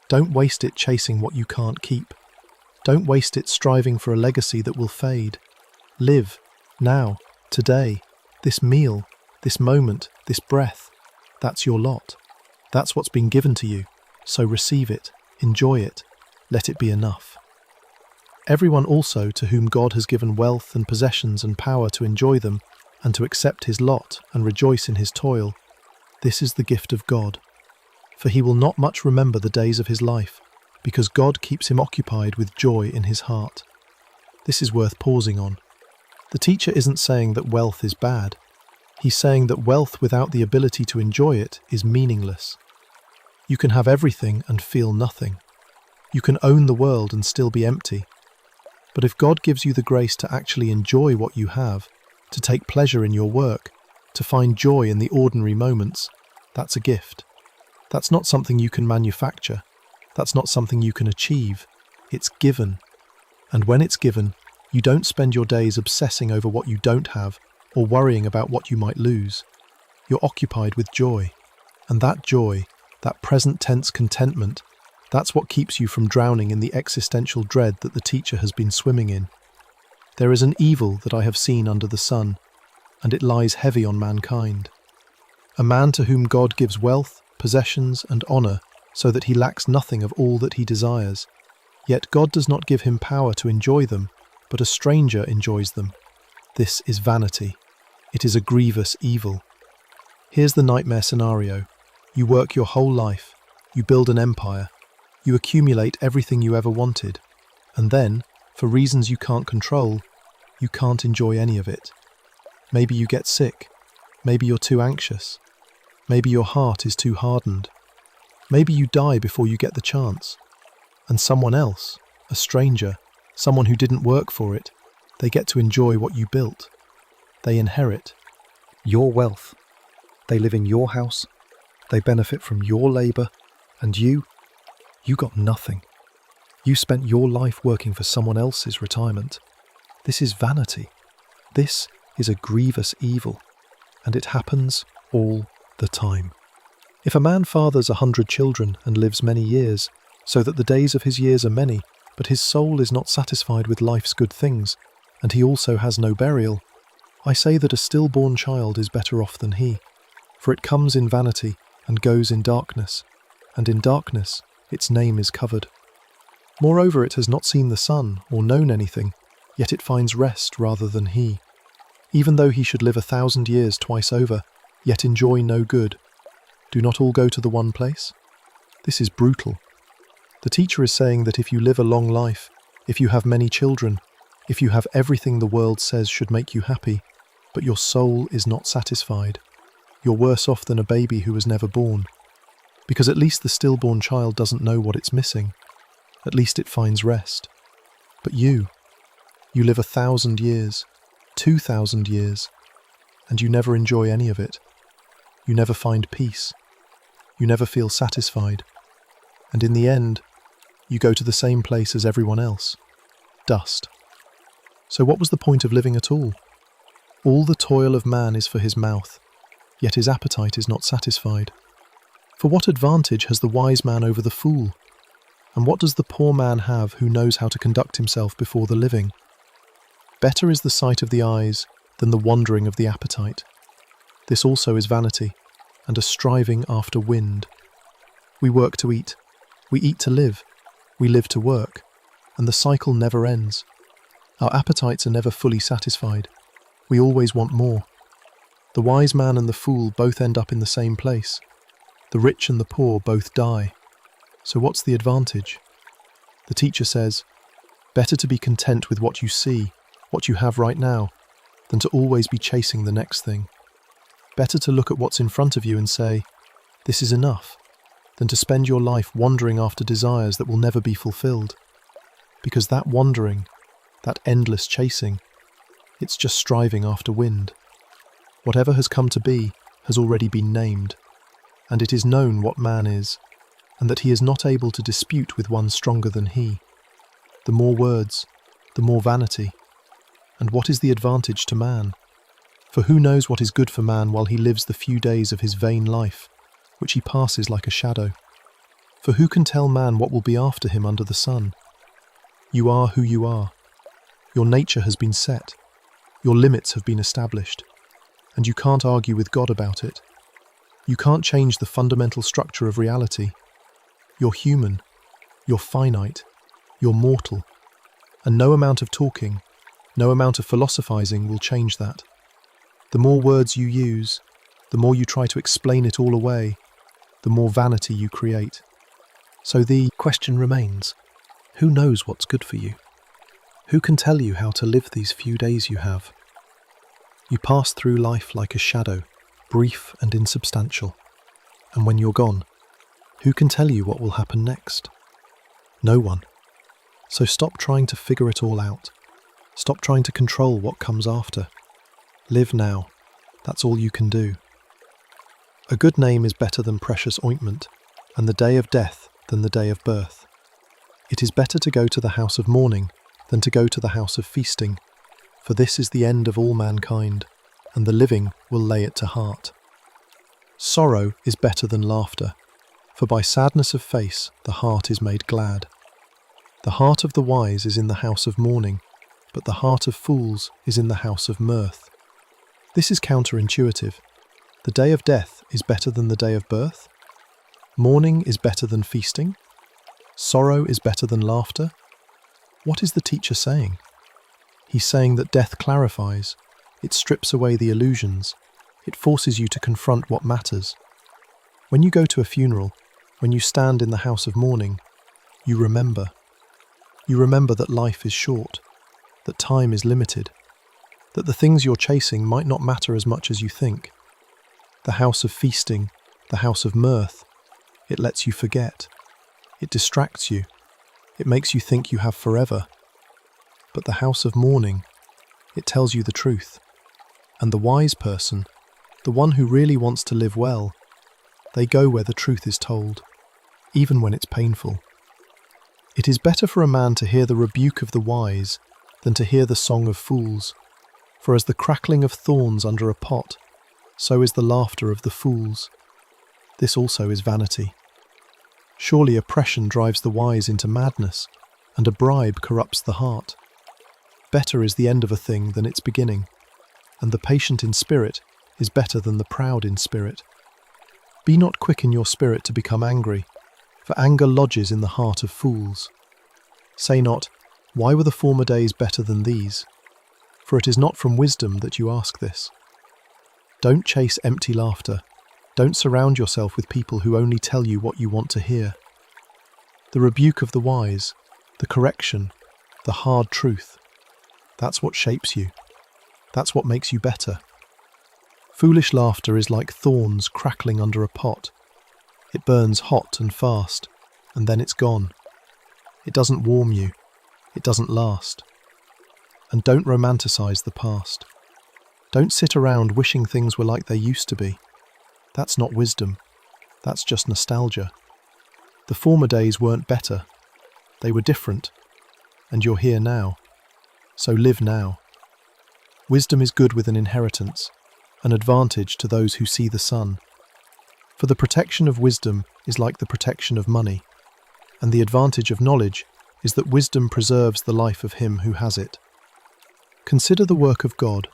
Don't waste it chasing what you can't keep. Don't waste it striving for a legacy that will fade. Live, now, today, this meal, this moment, this breath. That's your lot. That's what's been given to you. So receive it, enjoy it, let it be enough. Everyone also to whom God has given wealth and possessions and power to enjoy them, and to accept his lot and rejoice in his toil, this is the gift of God. For he will not much remember the days of his life, because God keeps him occupied with joy in his heart. This is worth pausing on. The teacher isn't saying that wealth is bad. He's saying that wealth without the ability to enjoy it is meaningless. You can have everything and feel nothing. You can own the world and still be empty. But if God gives you the grace to actually enjoy what you have, to take pleasure in your work, to find joy in the ordinary moments, that's a gift. That's not something you can manufacture. That's not something you can achieve. It's given. And when it's given, you don't spend your days obsessing over what you don't have or worrying about what you might lose. You're occupied with joy. And that joy, that present tense contentment, that's what keeps you from drowning in the existential dread that the teacher has been swimming in. There is an evil that I have seen under the sun, and it lies heavy on mankind. A man to whom God gives wealth, possessions, and honour, so that he lacks nothing of all that he desires. Yet God does not give him power to enjoy them, but a stranger enjoys them. This is vanity. It is a grievous evil. Here's the nightmare scenario. You work your whole life. You build an empire. You accumulate everything you ever wanted. And then, for reasons you can't control, you can't enjoy any of it. Maybe you get sick. Maybe you're too anxious. Maybe your heart is too hardened. Maybe you die before you get the chance. And someone else, a stranger, someone who didn't work for it, they get to enjoy what you built. They inherit your wealth. They live in your house. They benefit from your labour. And you got nothing. You spent your life working for someone else's retirement. This is vanity. This is a grievous evil. And it happens all the time. If a man fathers 100 children and lives many years, so that the days of his years are many, but his soul is not satisfied with life's good things, and he also has no burial, I say that a stillborn child is better off than he, for it comes in vanity and goes in darkness, and in darkness its name is covered. Moreover, it has not seen the sun or known anything, yet it finds rest rather than he. Even though he should live 1,000 years twice over, yet enjoy no good. Do not all go to the one place? This is brutal. The teacher is saying that if you live a long life, if you have many children, if you have everything the world says should make you happy, but your soul is not satisfied, you're worse off than a baby who was never born. Because at least the stillborn child doesn't know what it's missing. At least it finds rest. But you live 1,000 years, 2,000 years, and you never enjoy any of it. You never find peace. You never feel satisfied. And in the end, you go to the same place as everyone else. Dust. So what was the point of living at all? All the toil of man is for his mouth. yet his appetite is not satisfied. For what advantage has the wise man over the fool? And what does the poor man have who knows how to conduct himself before the living? Better is the sight of the eyes than the wandering of the appetite. This also is vanity, and a striving after wind. We work to eat, we eat to live, we live to work, and the cycle never ends. Our appetites are never fully satisfied. We always want more. The wise man and the fool both end up in the same place. The rich and the poor both die. So what's the advantage? The teacher says, better to be content with what you see, what you have right now, than to always be chasing the next thing. Better to look at what's in front of you and say, this is enough, than to spend your life wandering after desires that will never be fulfilled. Because that wandering, that endless chasing, it's just striving after wind. Whatever has come to be has already been named, and it is known what man is, and that he is not able to dispute with one stronger than he. The more words, the more vanity. And what is the advantage to man? For who knows what is good for man while he lives the few days of his vain life, which he passes like a shadow? For who can tell man what will be after him under the sun? You are who you are. Your nature has been set. Your limits have been established. And you can't argue with God about it. You can't change the fundamental structure of reality. You're human. You're finite. You're mortal. And no amount of talking, no amount of philosophizing will change that. The more words you use, the more you try to explain it all away, the more vanity you create. So the question remains, who knows what's good for you? Who can tell you how to live these few days you have? You pass through life like a shadow, brief and insubstantial. And when you're gone, who can tell you what will happen next? No one. So stop trying to figure it all out. Stop trying to control what comes after. Live now. That's all you can do. A good name is better than precious ointment, and the day of death than the day of birth. It is better to go to the house of mourning than to go to the house of feasting, for this is the end of all mankind, and the living will lay it to heart. Sorrow is better than laughter, for by sadness of face the heart is made glad. The heart of the wise is in the house of mourning, but the heart of fools is in the house of mirth. This is counterintuitive. The day of death is better than the day of birth? Mourning is better than feasting? Sorrow is better than laughter? What is the teacher saying? He's saying that death clarifies, it strips away the illusions, it forces you to confront what matters. When you go to a funeral, when you stand in the house of mourning, you remember. You remember that life is short, that time is limited, that the things you're chasing might not matter as much as you think. The house of feasting, the house of mirth, it lets you forget. It distracts you. It makes you think you have forever. But the house of mourning, it tells you the truth. And the wise person, the one who really wants to live well, they go where the truth is told, even when it's painful. It is better for a man to hear the rebuke of the wise than to hear the song of fools. For as the crackling of thorns under a pot, so is the laughter of the fools. This also is vanity. Surely oppression drives the wise into madness, and a bribe corrupts the heart. Better is the end of a thing than its beginning, and the patient in spirit is better than the proud in spirit. Be not quick in your spirit to become angry, for anger lodges in the heart of fools. Say not, why were the former days better than these? For it is not from wisdom that you ask this. Don't chase empty laughter. Don't surround yourself with people who only tell you what you want to hear. The rebuke of the wise, the correction, the hard truth, that's what shapes you. That's what makes you better. Foolish laughter is like thorns crackling under a pot. It burns hot and fast, and then it's gone. It doesn't warm you. It doesn't last. And don't romanticize the past. Don't sit around wishing things were like they used to be. That's not wisdom. That's just nostalgia. The former days weren't better. They were different. And you're here now. So live now. Wisdom is good with an inheritance. an advantage to those who see the sun. For the protection of wisdom is like the protection of money, and the advantage of knowledge is that wisdom preserves the life of him who has it. Consider the work of God.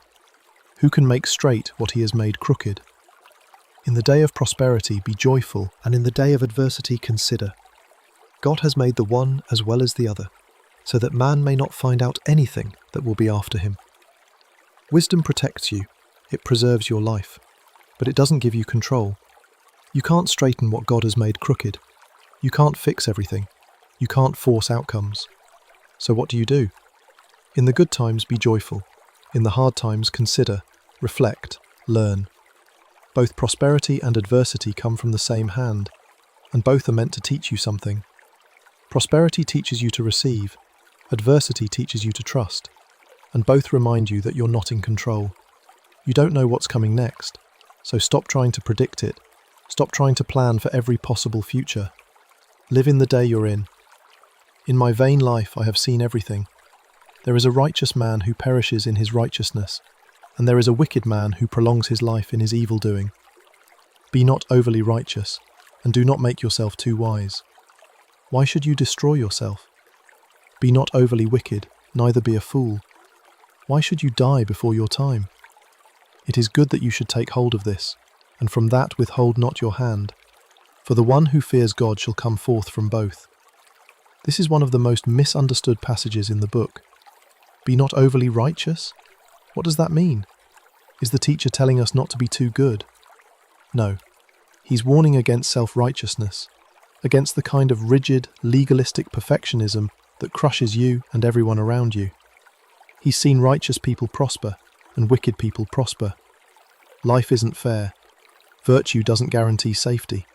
Who can make straight what he has made crooked? In the day of prosperity be joyful, and in the day of adversity consider. God has made the one as well as the other, so that man may not find out anything that will be after him. Wisdom protects you, it preserves your life, but it doesn't give you control. You can't straighten what God has made crooked. You can't fix everything. You can't force outcomes. So what do? In the good times be joyful. In the hard times consider, reflect, learn. Both prosperity and adversity come from the same hand, and both are meant to teach you something. Prosperity teaches you to receive, adversity teaches you to trust, and both remind you that you're not in control. You don't know what's coming next, so stop trying to predict it. Stop trying to plan for every possible future. Live in the day you're in. In my vain life I have seen everything. There is a righteous man who perishes in his righteousness, and there is a wicked man who prolongs his life in his evil doing. Be not overly righteous, and do not make yourself too wise. Why should you destroy yourself? Be not overly wicked, neither be a fool. Why should you die before your time? It is good that you should take hold of this, and from that withhold not your hand. For the one who fears God shall come forth from both. This is one of the most misunderstood passages in the book. Be not overly righteous? What does that mean? Is the teacher telling us not to be too good? No. He's warning against self-righteousness, against the kind of rigid, legalistic perfectionism that crushes you and everyone around you. He's seen righteous people prosper and wicked people prosper. Life isn't fair. Virtue doesn't guarantee safety.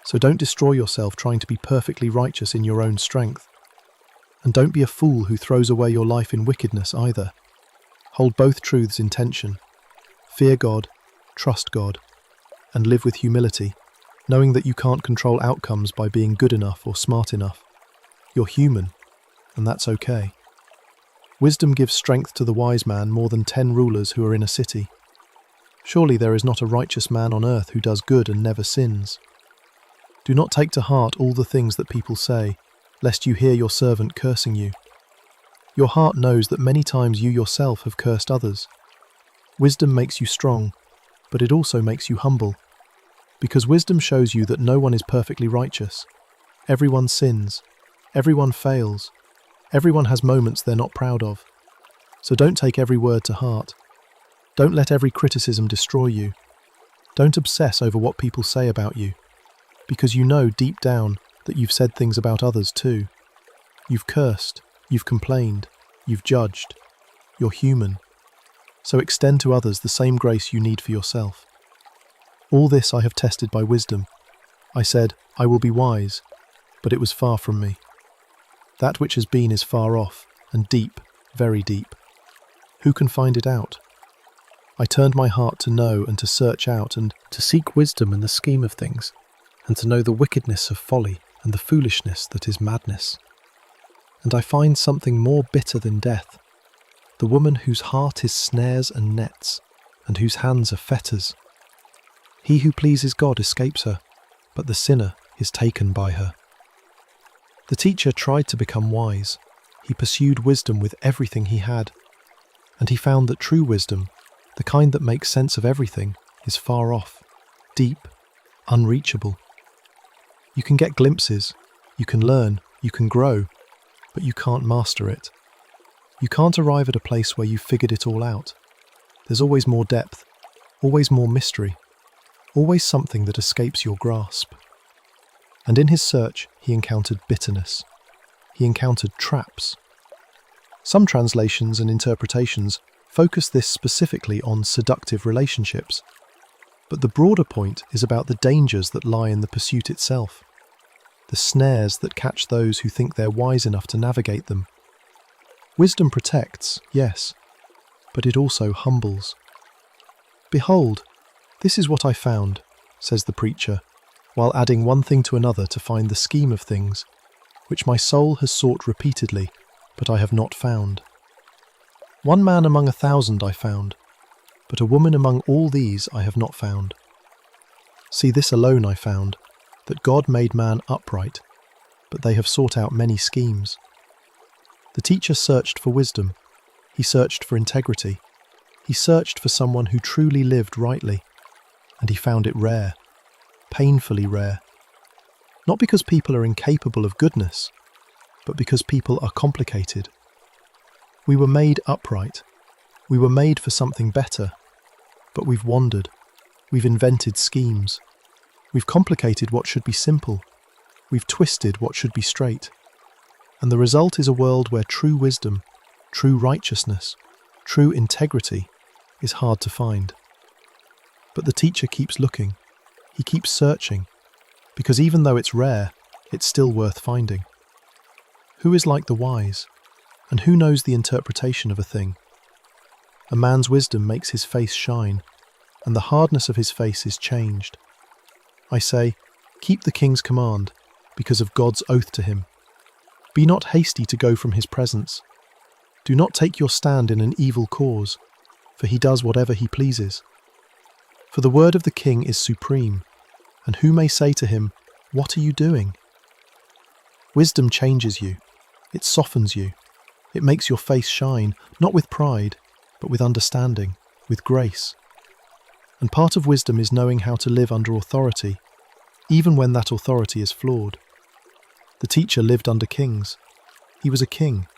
So don't destroy yourself trying to be perfectly righteous in your own strength. And don't be a fool who throws away your life in wickedness either. Hold both truths in tension. Fear God, trust God, and live with humility, knowing that you can't control outcomes by being good enough or smart enough. You're human, and that's okay. Wisdom gives strength to the wise man more than 10 rulers who are in a city. Surely there is not a righteous man on earth who does good and never sins. Do not take to heart all the things that people say, lest you hear your servant cursing you. Your heart knows that many times you yourself have cursed others. Wisdom makes you strong, but it also makes you humble, because wisdom shows you that no one is perfectly righteous. Everyone sins. Everyone fails. Everyone has moments they're not proud of. So don't take every word to heart. Don't let every criticism destroy you. Don't obsess over what people say about you, because you know deep down that you've said things about others too. You've cursed, you've complained, you've judged. You're human. So extend to others the same grace you need for yourself. All this I have tested by wisdom. I said, I will be wise, but it was far from me. That which has been is far off, and deep, very deep. Who can find it out? I turned my heart to know and to search out and to seek wisdom in the scheme of things, and to know the wickedness of folly and the foolishness that is madness. And I find something more bitter than death, the woman whose heart is snares and nets, and whose hands are fetters. He who pleases God escapes her, but the sinner is taken by her. The teacher tried to become wise. He pursued wisdom with everything he had, and he found that true wisdom, the kind that makes sense of everything, is far off, deep, unreachable. You can get glimpses, you can learn, you can grow, but you can't master it. You can't arrive at a place where you've figured it all out. There's always more depth, always more mystery, always something that escapes your grasp. And in his search, he encountered bitterness. He encountered traps. Some translations and interpretations focus this specifically on seductive relationships, but the broader point is about the dangers that lie in the pursuit itself, the snares that catch those who think they're wise enough to navigate them. Wisdom protects, yes, but it also humbles. Behold, this is what I found, says the preacher, while adding one thing to another to find the scheme of things, which my soul has sought repeatedly, but I have not found. 1 man among 1,000 I found, but a woman among all these I have not found. See, this alone I found, that God made man upright, but they have sought out many schemes. The teacher searched for wisdom. He searched for integrity. He searched for someone who truly lived rightly, and he found it rare, painfully rare. Not because people are incapable of goodness, but because people are complicated. We were made upright. We were made for something better, but we've wandered. We've invented schemes. We've complicated what should be simple. We've twisted what should be straight. And the result is a world where true wisdom, true righteousness, true integrity is hard to find. But the teacher keeps looking. He keeps searching, because even though it's rare, it's still worth finding. Who is like the wise, and who knows the interpretation of a thing? A man's wisdom makes his face shine, and the hardness of his face is changed. I say, keep the king's command, because of God's oath to him. Be not hasty to go from his presence. Do not take your stand in an evil cause, for he does whatever he pleases. For the word of the king is supreme, and who may say to him, "What are you doing?" Wisdom changes you. It softens you. It makes your face shine, not with pride, but with understanding, with grace. And part of wisdom is knowing how to live under authority, even when that authority is flawed. The teacher lived under kings. He was a king,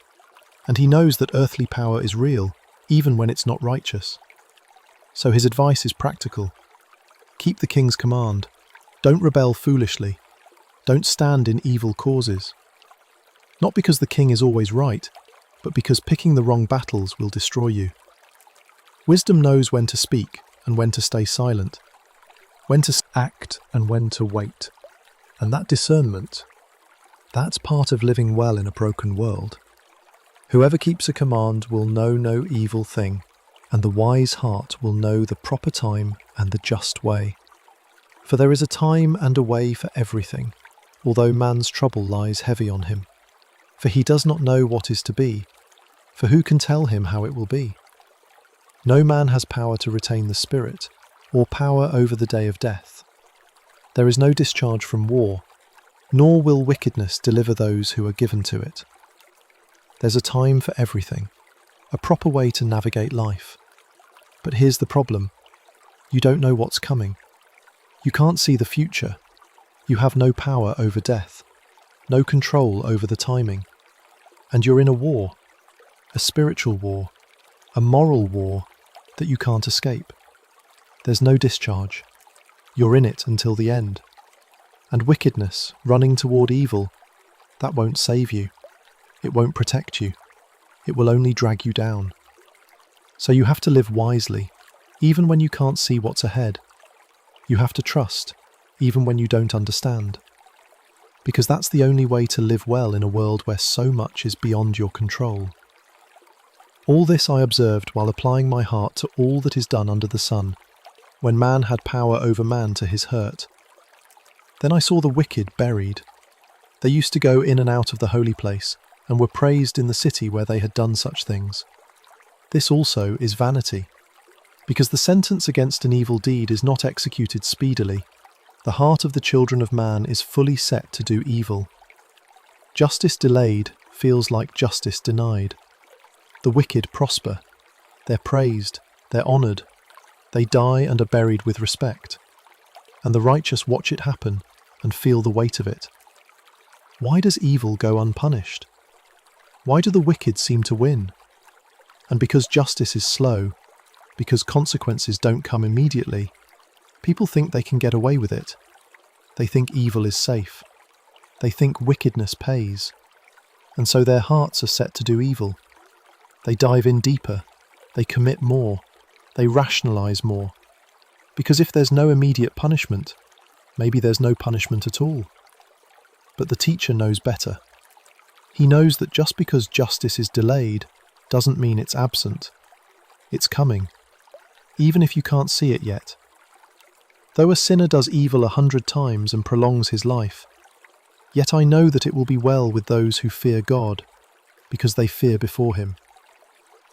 and he knows that earthly power is real, even when it's not righteous. So his advice is practical. Keep the king's command. Don't rebel foolishly. Don't stand in evil causes. Not because the king is always right, but because picking the wrong battles will destroy you. Wisdom knows when to speak and when to stay silent, when to act and when to wait. And that discernment, that's part of living well in a broken world. Whoever keeps a command will know no evil thing, and the wise heart will know the proper time and the just way. For there is a time and a way for everything, although man's trouble lies heavy on him. For he does not know what is to be, for who can tell him how it will be? No man has power to retain the spirit, or power over the day of death. There is no discharge from war, nor will wickedness deliver those who are given to it. There's a time for everything, a proper way to navigate life. But here's the problem. You don't know what's coming. You can't see the future. You have no power over death, no control over the timing. And you're in a war, a spiritual war, a moral war that you can't escape. There's no discharge. You're in it until the end. And wickedness, running toward evil, that won't save you. It won't protect you. It will only drag you down. So you have to live wisely, even when you can't see what's ahead. You have to trust, even when you don't understand. Because that's the only way to live well in a world where so much is beyond your control. All this I observed while applying my heart to all that is done under the sun, when man had power over man to his hurt. Then I saw the wicked buried. They used to go in and out of the holy place, and were praised in the city where they had done such things. This also is vanity, because the sentence against an evil deed is not executed speedily. The heart of the children of man is fully set to do evil. Justice delayed feels like justice denied. The wicked prosper. They're praised, they're honoured. They die and are buried with respect. And the righteous watch it happen and feel the weight of it. Why does evil go unpunished? Why do the wicked seem to win? And because justice is slow, because consequences don't come immediately, people think they can get away with it. They think evil is safe. They think wickedness pays. And so their hearts are set to do evil. They dive in deeper. They commit more. They rationalize more. Because if there's no immediate punishment, maybe there's no punishment at all. But the teacher knows better. He knows that just because justice is delayed doesn't mean it's absent. It's coming, even if you can't see it yet. Though a sinner does evil 100 times and prolongs his life, yet I know that it will be well with those who fear God, because they fear before him.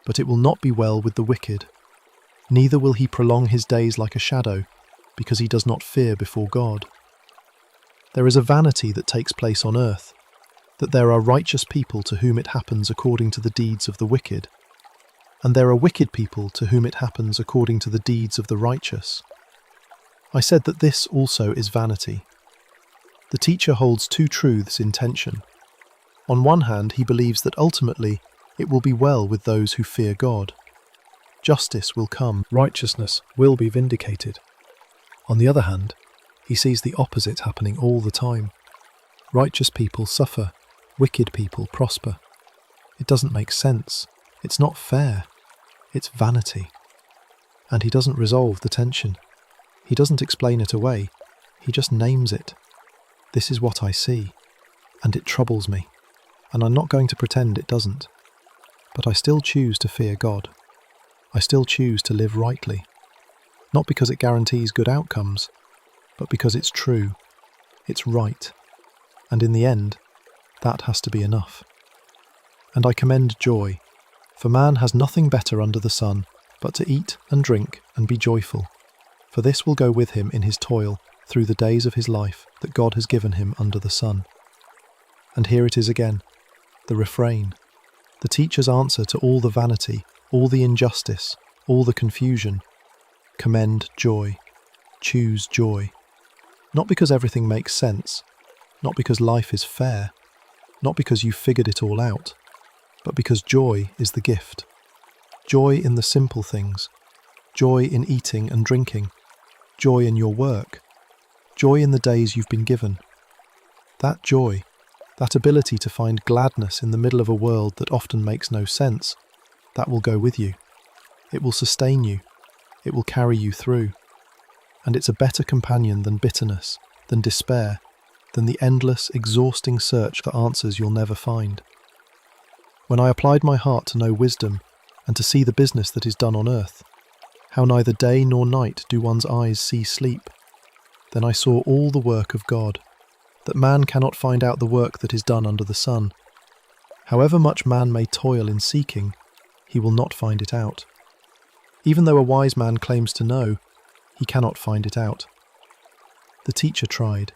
But it will not be well with the wicked. Neither will he prolong his days like a shadow, because he does not fear before God. There is a vanity that takes place on earth, that there are righteous people to whom it happens according to the deeds of the wicked, and there are wicked people to whom it happens according to the deeds of the righteous. I said that this also is vanity. The teacher holds two truths in tension. On one hand, he believes that ultimately it will be well with those who fear God. Justice will come, righteousness will be vindicated. On the other hand, he sees the opposite happening all the time. Righteous people suffer, wicked people prosper. It doesn't make sense. It's not fair. It's vanity. And he doesn't resolve the tension. He doesn't explain it away. He just names it. This is what I see, and it troubles me. And I'm not going to pretend it doesn't. But I still choose to fear God. I still choose to live rightly. Not because it guarantees good outcomes, but because it's true. It's right. And in the end, that has to be enough. And I commend joy, for man has nothing better under the sun but to eat and drink and be joyful, for this will go with him in his toil through the days of his life that God has given him under the sun. And here it is again, the refrain, the teacher's answer to all the vanity, all the injustice, all the confusion. Commend joy. Choose joy. Not because everything makes sense, not because life is fair, not because you've figured it all out, but because joy is the gift. Joy in the simple things. Joy in eating and drinking. Joy in your work. Joy in the days you've been given. That joy, that ability to find gladness in the middle of a world that often makes no sense, that will go with you. It will sustain you. It will carry you through. And it's a better companion than bitterness, than despair, than the endless, exhausting search for answers you'll never find. When I applied my heart to know wisdom and to see the business that is done on earth, how neither day nor night do one's eyes see sleep, then I saw all the work of God, that man cannot find out the work that is done under the sun. However much man may toil in seeking, he will not find it out. Even though a wise man claims to know, he cannot find it out. The teacher tried.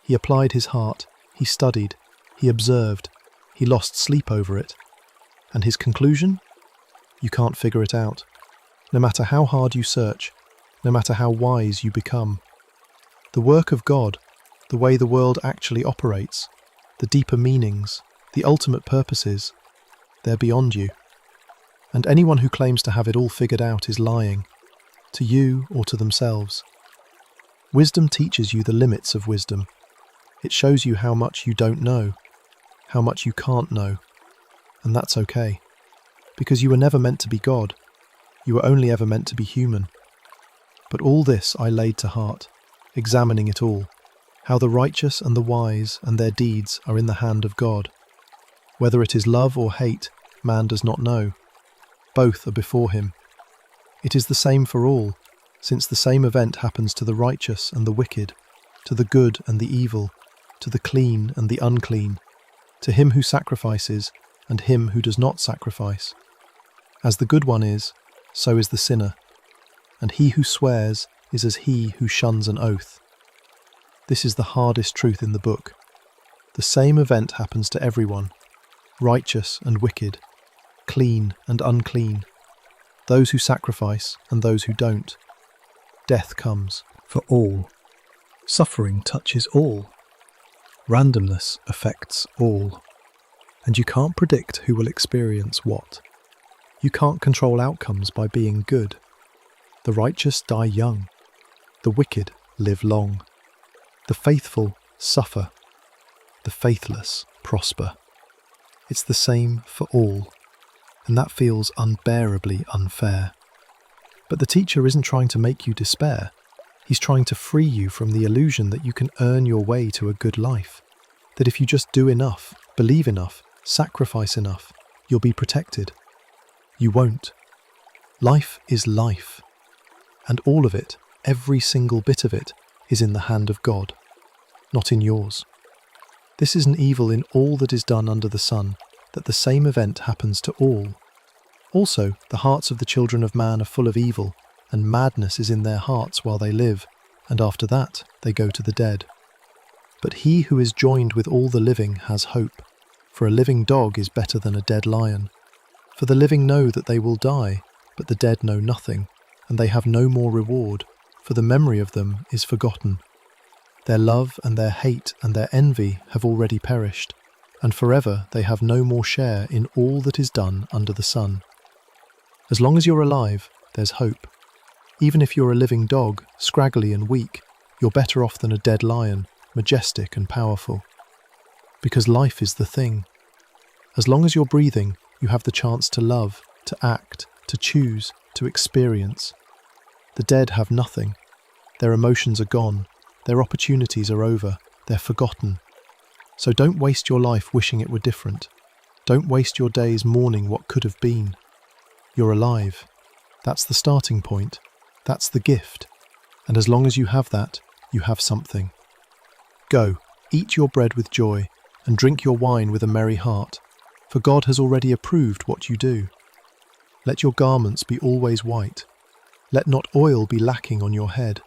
He applied his heart, he studied, he observed, he lost sleep over it. And his conclusion? You can't figure it out. No matter how hard you search, no matter how wise you become. The work of God, the way the world actually operates, the deeper meanings, the ultimate purposes, they're beyond you. And anyone who claims to have it all figured out is lying, to you or to themselves. Wisdom teaches you the limits of wisdom. It shows you how much you don't know, how much you can't know. And that's okay, because you were never meant to be God. You were only ever meant to be human. But all this I laid to heart, examining it all, how the righteous and the wise and their deeds are in the hand of God. Whether it is love or hate, man does not know. Both are before him. It is the same for all, since the same event happens to the righteous and the wicked, to the good and the evil, to the clean and the unclean, to him who sacrifices and him who does not sacrifice. As the good one is, so is the sinner, and he who swears is as he who shuns an oath. This is the hardest truth in the book. The same event happens to everyone, righteous and wicked, clean and unclean, those who sacrifice and those who don't. Death comes for all. Suffering touches all. Randomness affects all. And you can't predict who will experience what. You can't control outcomes by being good. The righteous die young. The wicked live long. The faithful suffer. The faithless prosper. It's the same for all. And that feels unbearably unfair. But the teacher isn't trying to make you despair. He's trying to free you from the illusion that you can earn your way to a good life. That if you just do enough, believe enough, sacrifice enough, you'll be protected. You won't. Life is life. And all of it, every single bit of it, is in the hand of God, not in yours. This is an evil in all that is done under the sun, that the same event happens to all. Also, the hearts of the children of man are full of evil, and madness is in their hearts while they live, and after that they go to the dead. But he who is joined with all the living has hope, for a living dog is better than a dead lion. For the living know that they will die, but the dead know nothing, and they have no more reward, for the memory of them is forgotten. Their love and their hate and their envy have already perished, and forever they have no more share in all that is done under the sun. As long as you're alive, there's hope. Even if you're a living dog, scraggly and weak, you're better off than a dead lion, majestic and powerful. Because life is the thing. As long as you're breathing, you have the chance to love, to act, to choose, to experience. The dead have nothing. Their emotions are gone. Their opportunities are over. They're forgotten. So don't waste your life wishing it were different. Don't waste your days mourning what could have been. You're alive. That's the starting point. That's the gift. And as long as you have that, you have something. Go, eat your bread with joy, and drink your wine with a merry heart, for God has already approved what you do. Let your garments be always white. Let not oil be lacking on your head.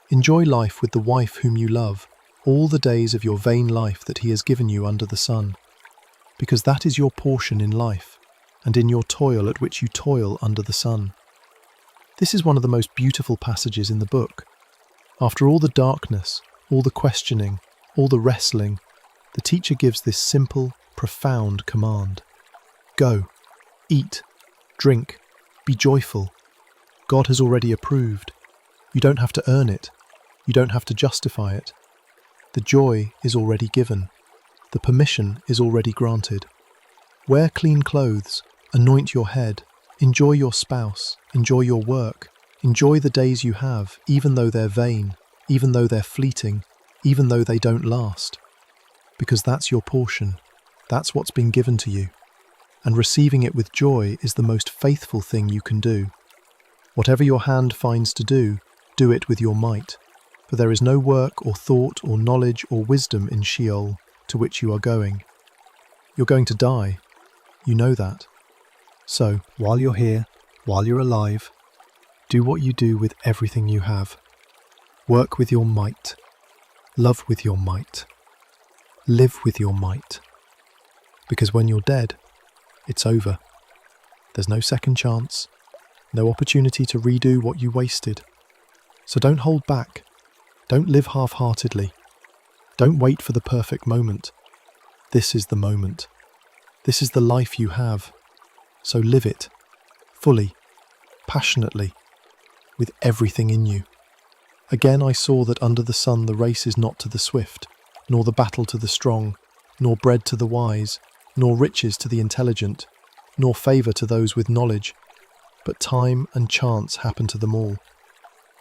Enjoy life with the wife whom you love, all the days of your vain life that he has given you under the sun, because that is your portion in life, and in your toil at which you toil under the sun. This is one of the most beautiful passages in the book. After all the darkness, all the questioning, all the wrestling, the teacher gives this simple, profound command. Go, eat, drink, be joyful. God has already approved. You don't have to earn it. You don't have to justify it. The joy is already given. The permission is already granted. Wear clean clothes, anoint your head, enjoy your spouse, enjoy your work, enjoy the days you have, even though they're vain, even though they're fleeting, even though they don't last. Because that's your portion. That's what's been given to you. And receiving it with joy is the most faithful thing you can do. Whatever your hand finds to do it with your might. For there is no work or thought or knowledge or wisdom in Sheol to which you are going. You're going to die. You know that. So, while you're here, while you're alive, do what you do with everything you have. Work with your might. Love with your might. Live with your might. Because when you're dead, it's over. There's no second chance, no opportunity to redo what you wasted. So don't hold back. Don't live half-heartedly. Don't wait for the perfect moment. This is the moment. This is the life you have. So live it, fully, passionately, with everything in you. Again I saw that under the sun the race is not to the swift, nor the battle to the strong, nor bread to the wise, nor riches to the intelligent, nor favour to those with knowledge, but time and chance happen to them all.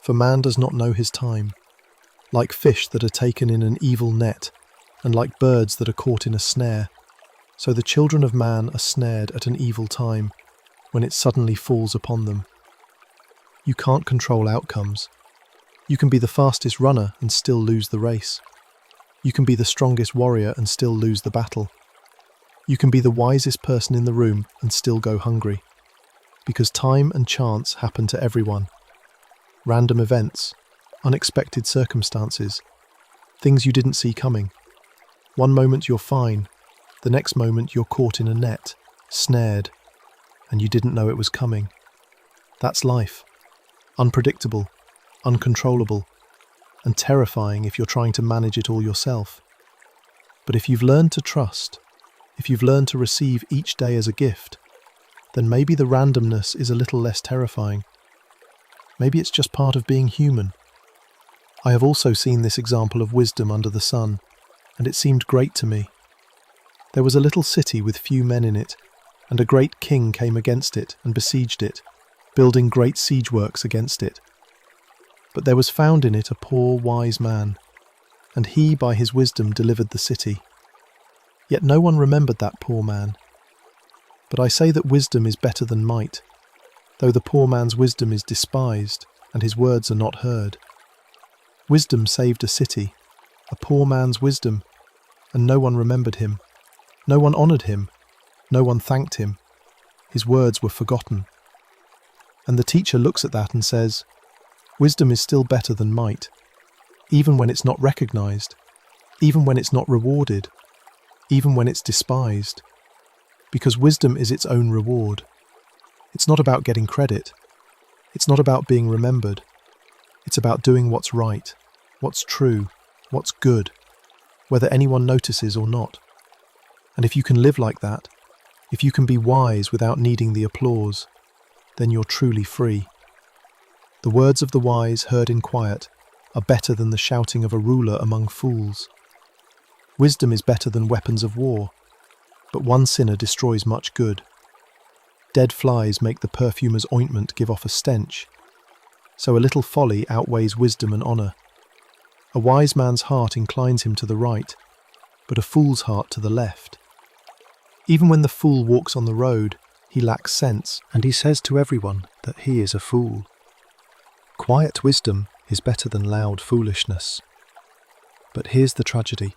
For man does not know his time. Like fish that are taken in an evil net, and like birds that are caught in a snare, so the children of man are snared at an evil time, when it suddenly falls upon them. You can't control outcomes. You can be the fastest runner and still lose the race. You can be the strongest warrior and still lose the battle. You can be the wisest person in the room and still go hungry. Because time and chance happen to everyone. Random events, unexpected circumstances, things you didn't see coming. One moment you're fine, the next moment you're caught in a net, snared, and you didn't know it was coming. That's life. Unpredictable, uncontrollable, and terrifying if you're trying to manage it all yourself. But if you've learned to trust, if you've learned to receive each day as a gift, then maybe the randomness is a little less terrifying. Maybe it's just part of being human. I have also seen this example of wisdom under the sun, and it seemed great to me. There was a little city with few men in it, and a great king came against it and besieged it, building great siege works against it. But there was found in it a poor wise man, and he by his wisdom delivered the city. Yet no one remembered that poor man. But I say that wisdom is better than might, though the poor man's wisdom is despised, and his words are not heard. Wisdom saved a city, a poor man's wisdom, and no one remembered him. No one honoured him. No one thanked him. His words were forgotten. And the teacher looks at that and says, wisdom is still better than might, even when it's not recognized, even when it's not rewarded, even when it's despised, because wisdom is its own reward. It's not about getting credit. It's not about being remembered. It's about doing what's right, what's true, what's good, whether anyone notices or not. And if you can live like that, if you can be wise without needing the applause, then you're truly free. The words of the wise heard in quiet are better than the shouting of a ruler among fools. Wisdom is better than weapons of war, but one sinner destroys much good. Dead flies make the perfumer's ointment give off a stench, so a little folly outweighs wisdom and honour. A wise man's heart inclines him to the right, but a fool's heart to the left. Even when the fool walks on the road, he lacks sense, and he says to everyone that he is a fool. Quiet wisdom is better than loud foolishness. But here's the tragedy.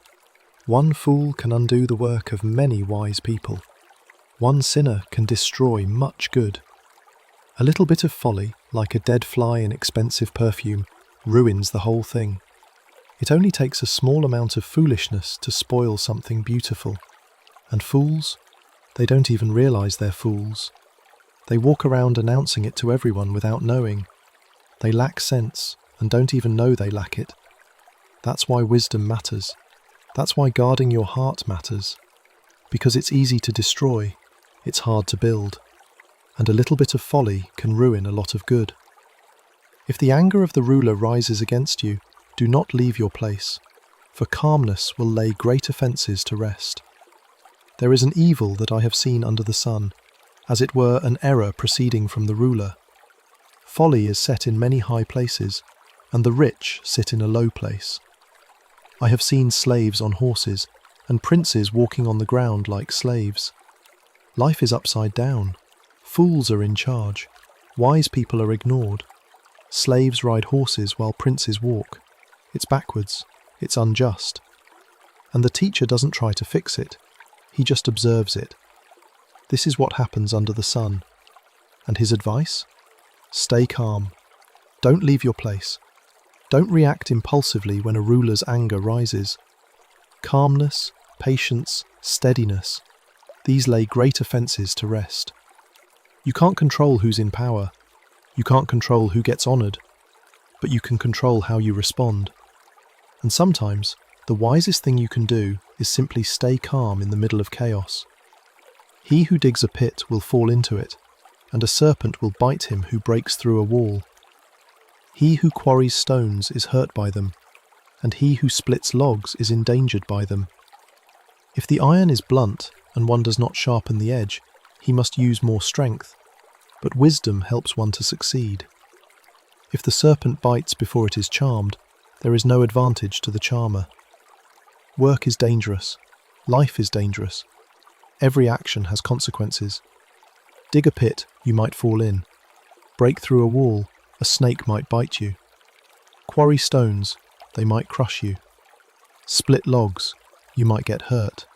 One fool can undo the work of many wise people. One sinner can destroy much good. A little bit of folly, like a dead fly in expensive perfume, ruins the whole thing. It only takes a small amount of foolishness to spoil something beautiful. And fools? They don't even realize they're fools. They walk around announcing it to everyone without knowing. They lack sense and don't even know they lack it. That's why wisdom matters. That's why guarding your heart matters. Because it's easy to destroy, it's hard to build. And a little bit of folly can ruin a lot of good. If the anger of the ruler rises against you, do not leave your place, for calmness will lay great offences to rest. There is an evil that I have seen under the sun, as it were an error proceeding from the ruler. Folly is set in many high places, and the rich sit in a low place. I have seen slaves on horses, and princes walking on the ground like slaves. Life is upside down. Fools are in charge. Wise people are ignored. Slaves ride horses while princes walk. It's backwards. It's unjust. And the teacher doesn't try to fix it. He just observes it. This is what happens under the sun. And his advice? Stay calm. Don't leave your place. Don't react impulsively when a ruler's anger rises. Calmness, patience, steadiness, these lay great offences to rest. You can't control who's in power. You can't control who gets honoured. But you can control how you respond. And sometimes, the wisest thing you can do is simply stay calm in the middle of chaos. He who digs a pit will fall into it, and a serpent will bite him who breaks through a wall. He who quarries stones is hurt by them, and he who splits logs is endangered by them. If the iron is blunt and one does not sharpen the edge, he must use more strength, but wisdom helps one to succeed. If the serpent bites before it is charmed, there is no advantage to the charmer. Work is dangerous. Life is dangerous. Every action has consequences. Dig a pit, you might fall in. Break through a wall, a snake might bite you. Quarry stones, they might crush you. Split logs, you might get hurt.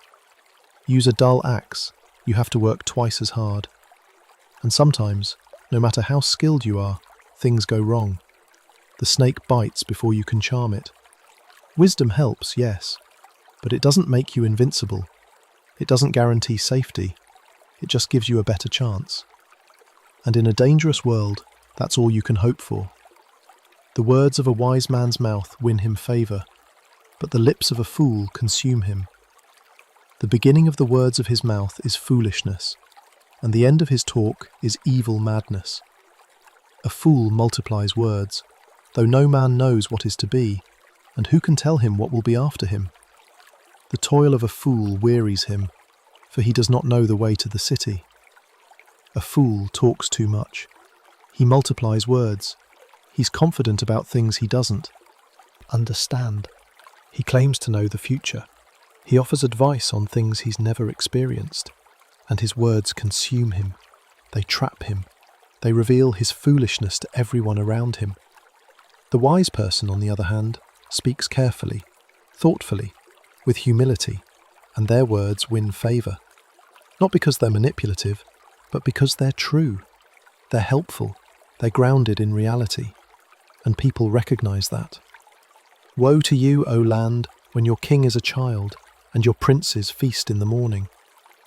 Use a dull axe, you have to work twice as hard. And sometimes, no matter how skilled you are, things go wrong. The snake bites before you can charm it. Wisdom helps, yes, but it doesn't make you invincible. It doesn't guarantee safety. It just gives you a better chance. And in a dangerous world, that's all you can hope for. The words of a wise man's mouth win him favour, but the lips of a fool consume him. The beginning of the words of his mouth is foolishness, and the end of his talk is evil madness. A fool multiplies words, though no man knows what is to be, and who can tell him what will be after him? The toil of a fool wearies him, for he does not know the way to the city. A fool talks too much. He multiplies words. He's confident about things he doesn't understand. He claims to know the future. He offers advice on things he's never experienced, and his words consume him. They trap him. They reveal his foolishness to everyone around him. The wise person, on the other hand, speaks carefully, thoughtfully, with humility, and their words win favour. Not because they're manipulative, but because they're true. They're helpful. They're grounded in reality, and people recognize that. Woe to you, O land, when your king is a child, and your princes feast in the morning.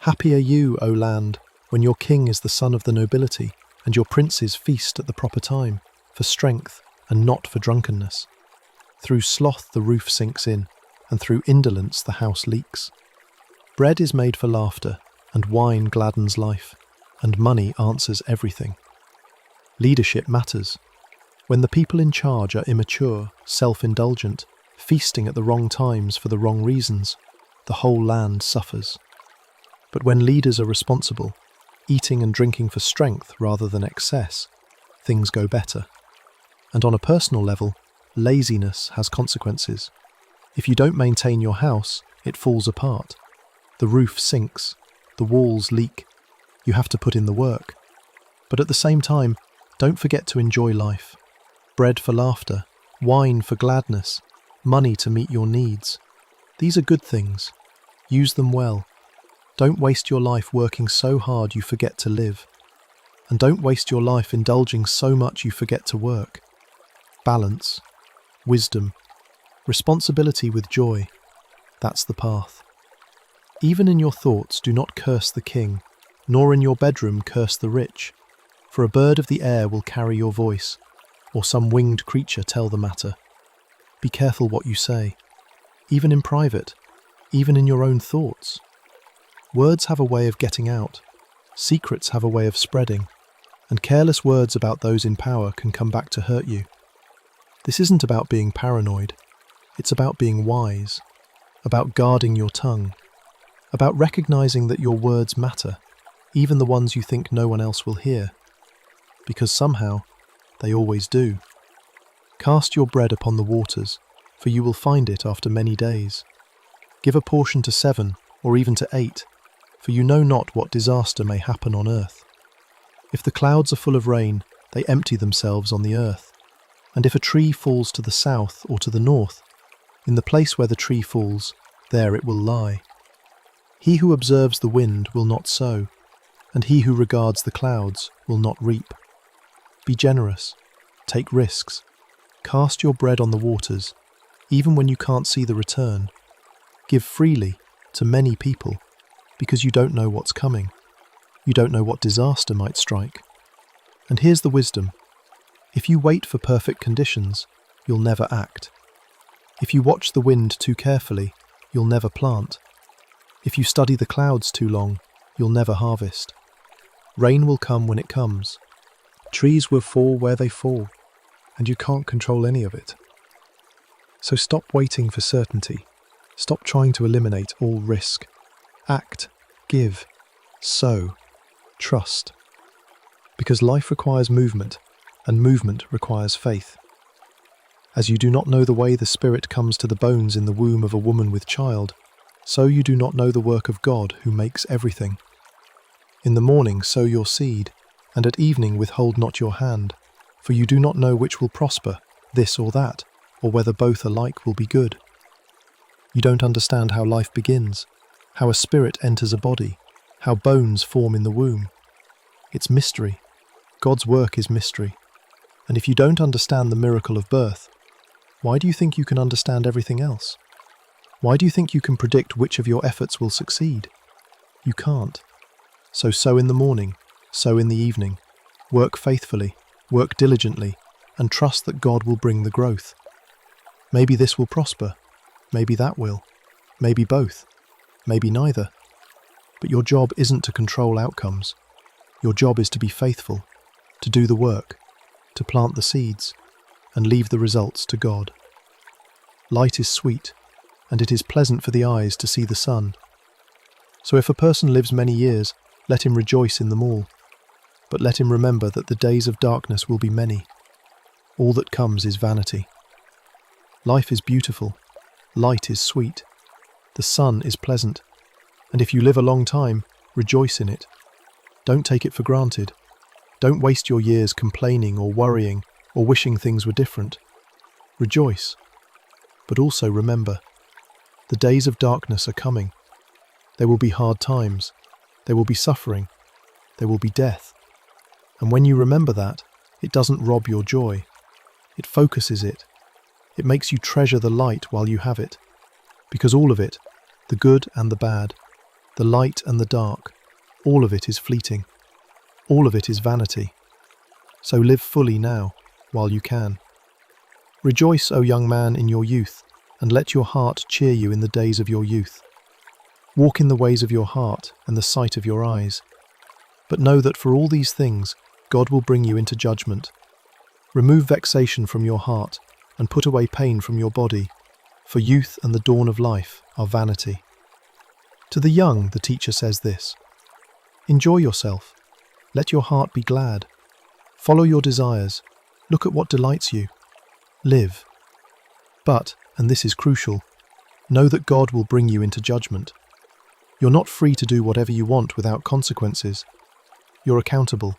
Happy are you, O land, when your king is the son of the nobility, and your princes feast at the proper time, for strength and not for drunkenness. Through sloth the roof sinks in, and through indolence the house leaks. Bread is made for laughter, and wine gladdens life, and money answers everything. Leadership matters. When the people in charge are immature, self-indulgent, feasting at the wrong times for the wrong reasons, the whole land suffers. But when leaders are responsible, eating and drinking for strength rather than excess, things go better. And on a personal level, laziness has consequences. If you don't maintain your house, it falls apart. The roof sinks, the walls leak. You have to put in the work. But at the same time, don't forget to enjoy life. Bread for laughter, wine for gladness, money to meet your needs. These are good things. Use them well. Don't waste your life working so hard you forget to live. And don't waste your life indulging so much you forget to work. Balance, wisdom, responsibility with joy. That's the path. Even in your thoughts, do not curse the king, nor in your bedroom curse the rich, for a bird of the air will carry your voice, or some winged creature tell the matter. Be careful what you say, even in private, even in your own thoughts. Words have a way of getting out, secrets have a way of spreading, and careless words about those in power can come back to hurt you. This isn't about being paranoid, it's about being wise, about guarding your tongue, about recognizing that your words matter, even the ones you think no one else will hear, because somehow they always do. Cast your bread upon the waters, for you will find it after many days. Give a portion to 7, or even to 8, for you know not what disaster may happen on earth. If the clouds are full of rain, they empty themselves on the earth. And if a tree falls to the south or to the north, in the place where the tree falls, there it will lie. He who observes the wind will not sow, and he who regards the clouds will not reap. Be generous, take risks, cast your bread on the waters, even when you can't see the return. Give freely to many people, because you don't know what's coming. You don't know what disaster might strike. And here's the wisdom. If you wait for perfect conditions, you'll never act. If you watch the wind too carefully, you'll never plant. If you study the clouds too long, you'll never harvest. Rain will come when it comes. Trees will fall where they fall, and you can't control any of it. So stop waiting for certainty. Stop trying to eliminate all risk. Act, give, sow, trust. Because life requires movement, and movement requires faith. As you do not know the way the Spirit comes to the bones in the womb of a woman with child, so you do not know the work of God who makes everything. In the morning sow your seed, and at evening withhold not your hand, for you do not know which will prosper, this or that, or whether both alike will be good. You don't understand how life begins, how a spirit enters a body, how bones form in the womb. It's mystery. God's work is mystery. And if you don't understand the miracle of birth, why do you think you can understand everything else? Why do you think you can predict which of your efforts will succeed? You can't. So sow in the morning, sow in the evening. Work faithfully, work diligently, and trust that God will bring the growth. Maybe this will prosper, maybe that will, maybe both, maybe neither. But your job isn't to control outcomes. Your job is to be faithful, to do the work, to plant the seeds, and leave the results to God. Light is sweet, and it is pleasant for the eyes to see the sun. So if a person lives many years, let him rejoice in them all. But let him remember that the days of darkness will be many. All that comes is vanity. Life is beautiful. Light is sweet. The sun is pleasant. And if you live a long time, rejoice in it. Don't take it for granted. Don't waste your years complaining or worrying or wishing things were different. Rejoice. But also remember, the days of darkness are coming. There will be hard times. There will be suffering. There will be death. And when you remember that, It doesn't rob your joy. It focuses it. It makes you treasure the light while you have it. Because all of it, the good and the bad, the light and the dark, all of it is fleeting. All of it is vanity. So live fully now, while you can. Rejoice, O young man, in your youth, and let your heart cheer you in the days of your youth. Walk in the ways of your heart and the sight of your eyes. But know that for all these things, God will bring you into judgment. Remove vexation from your heart, and put away pain from your body, for youth and the dawn of life are vanity. To the young, the teacher says this: enjoy yourself. Let your heart be glad. Follow your desires. Look at what delights you. Live. But, and this is crucial, know that God will bring you into judgment. You're not free to do whatever you want without consequences. You're accountable.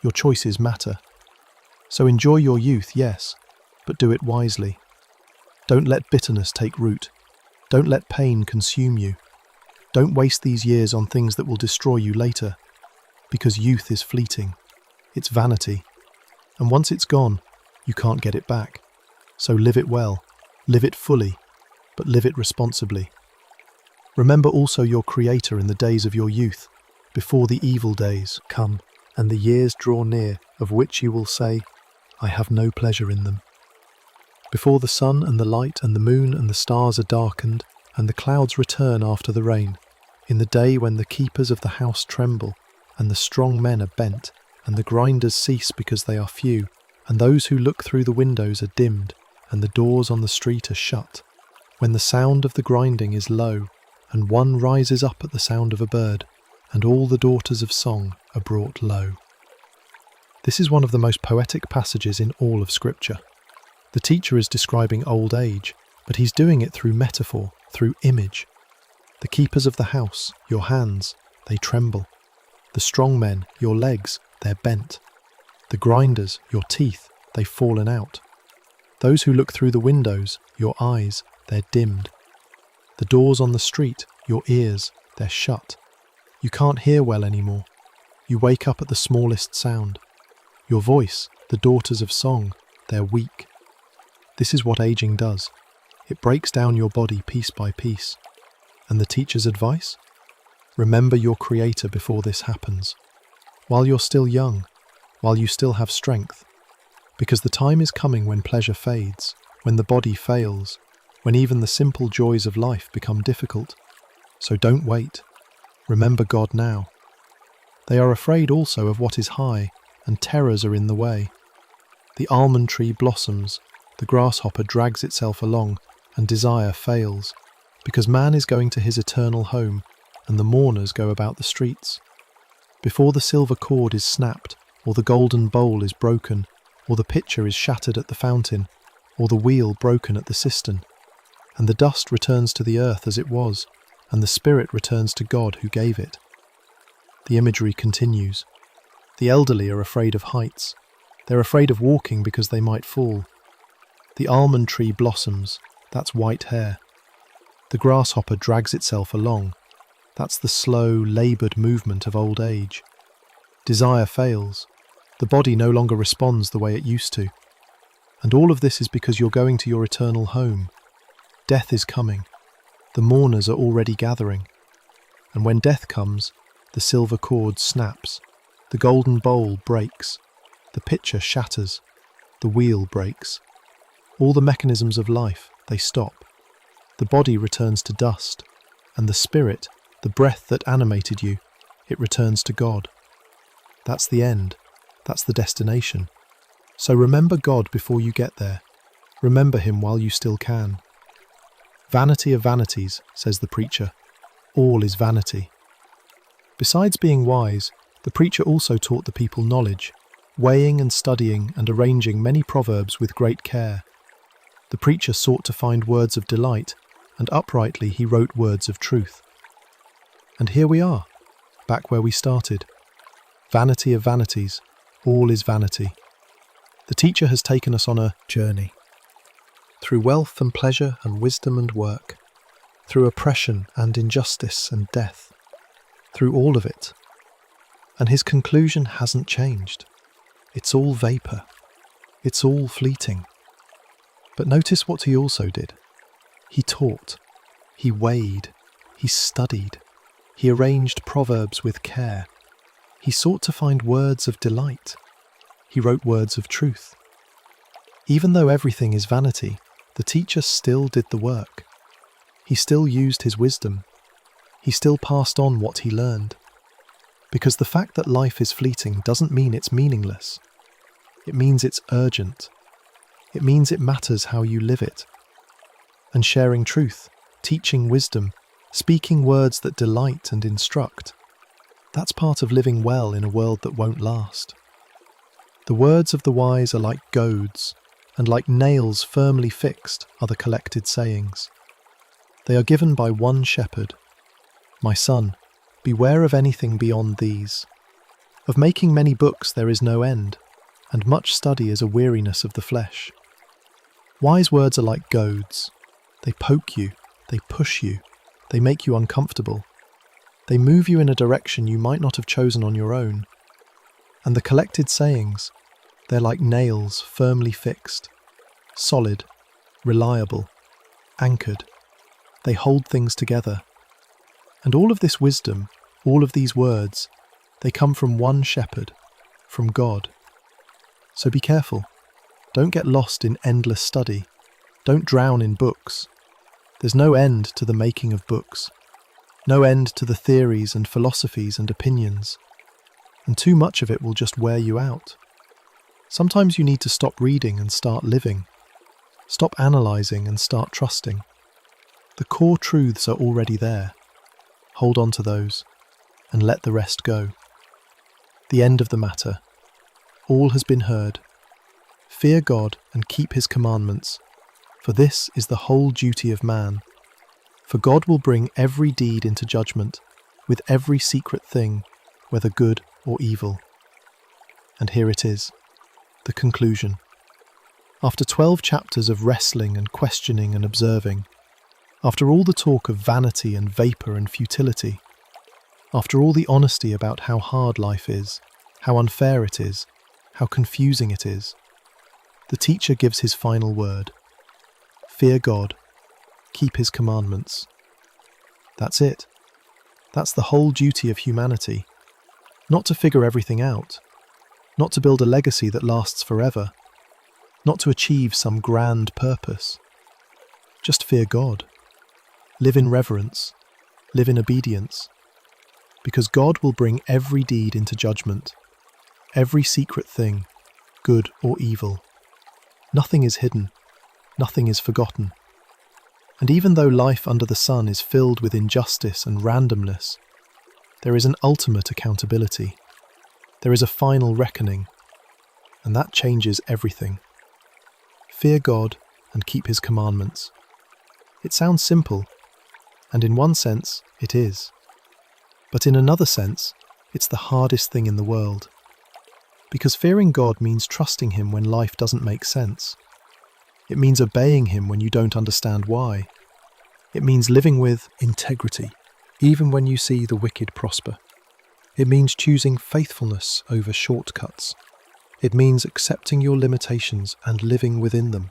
Your choices matter. So enjoy your youth, yes, but do it wisely. Don't let bitterness take root. Don't let pain consume you. Don't waste these years on things that will destroy you later, because youth is fleeting. It's vanity. And once it's gone, you can't get it back. So live it well, live it fully, but live it responsibly. Remember also your Creator in the days of your youth, before the evil days come, and the years draw near, of which you will say, I have no pleasure in them. Before the sun and the light and the moon and the stars are darkened, and the clouds return after the rain, in the day when the keepers of the house tremble, and the strong men are bent, and the grinders cease because they are few, and those who look through the windows are dimmed, and the doors on the street are shut, when the sound of the grinding is low, and one rises up at the sound of a bird, and all the daughters of song are brought low. This is one of the most poetic passages in all of Scripture. The teacher is describing old age, but he's doing it through metaphor, through image. The keepers of the house, your hands, they tremble. The strong men, your legs, they're bent. The grinders, your teeth, they've fallen out. Those who look through the windows, your eyes, they're dimmed. The doors on the street, your ears, they're shut. You can't hear well anymore. You wake up at the smallest sound. Your voice, the daughters of song, they're weak. This is what aging does. It breaks down your body piece by piece. And the teacher's advice? Remember your Creator before this happens. While you're still young, while you still have strength. Because the time is coming when pleasure fades, when the body fails, when even the simple joys of life become difficult. So don't wait. Remember God now. They are afraid also of what is high, and terrors are in the way. The almond tree blossoms, the grasshopper drags itself along, and desire fails, because man is going to his eternal home, and the mourners go about the streets. Before the silver cord is snapped, or the golden bowl is broken, or the pitcher is shattered at the fountain, or the wheel broken at the cistern, and the dust returns to the earth as it was, and the spirit returns to God who gave it. The imagery continues. The elderly are afraid of heights. They're afraid of walking because they might fall. The almond tree blossoms. That's white hair. The grasshopper drags itself along. That's the slow, laboured movement of old age. Desire fails. The body no longer responds the way it used to. And all of this is because you're going to your eternal home. Death is coming. The mourners are already gathering. And when death comes, the silver cord snaps. The golden bowl breaks. The pitcher shatters. The wheel breaks. All the mechanisms of life, they stop. The body returns to dust. And the spirit, the breath that animated you, it returns to God. That's the end. That's the destination. So remember God before you get there. Remember Him while you still can. Vanity of vanities, says the preacher. All is vanity. Besides being wise, the preacher also taught the people knowledge, weighing and studying and arranging many proverbs with great care. The preacher sought to find words of delight, and uprightly he wrote words of truth. And here we are, back where we started. Vanity of vanities, all is vanity. The teacher has taken us on a journey. Through wealth and pleasure and wisdom and work, through oppression and injustice and death, through all of it. And his conclusion hasn't changed. It's all vapor. It's all fleeting. But notice what he also did. He taught. He weighed. He studied. He arranged proverbs with care. He sought to find words of delight. He wrote words of truth. Even though everything is vanity, the teacher still did the work. He still used his wisdom. He still passed on what he learned. Because the fact that life is fleeting doesn't mean it's meaningless. It means it's urgent. It means it matters how you live it. And sharing truth, teaching wisdom, speaking words that delight and instruct, that's part of living well in a world that won't last. The words of the wise are like goads, and like nails firmly fixed are the collected sayings. They are given by one shepherd. My son, beware of anything beyond these. Of making many books there is no end, and much study is a weariness of the flesh. Wise words are like goads. They poke you, they push you, they make you uncomfortable. They move you in a direction you might not have chosen on your own. And the collected sayings, they're like nails firmly fixed, solid, reliable, anchored. They hold things together. And all of this wisdom, all of these words, they come from one shepherd, from God. So be careful. Don't get lost in endless study. Don't drown in books. There's no end to the making of books. No end to the theories and philosophies and opinions. And too much of it will just wear you out. Sometimes you need to stop reading and start living. Stop analysing and start trusting. The core truths are already there. Hold on to those, and let the rest go. The end of the matter. All has been heard. Fear God and keep his commandments, for this is the whole duty of man. For God will bring every deed into judgment, with every secret thing, whether good or evil. And here it is, the conclusion. After 12 chapters of wrestling and questioning and observing, after all the talk of vanity and vapour and futility, after all the honesty about how hard life is, how unfair it is, how confusing it is, the teacher gives his final word. Fear God, keep his commandments. That's it. That's the whole duty of humanity. Not to figure everything out, not to build a legacy that lasts forever, not to achieve some grand purpose. Just fear God. Live in reverence, live in obedience, because God will bring every deed into judgment, every secret thing, good or evil. Nothing is hidden, nothing is forgotten. And even though life under the sun is filled with injustice and randomness, there is an ultimate accountability. There is a final reckoning, and that changes everything. Fear God and keep his commandments. It sounds simple, and in one sense, it is. But in another sense, it's the hardest thing in the world. Because fearing God means trusting him when life doesn't make sense. It means obeying him when you don't understand why. It means living with integrity, even when you see the wicked prosper. It means choosing faithfulness over shortcuts. It means accepting your limitations and living within them.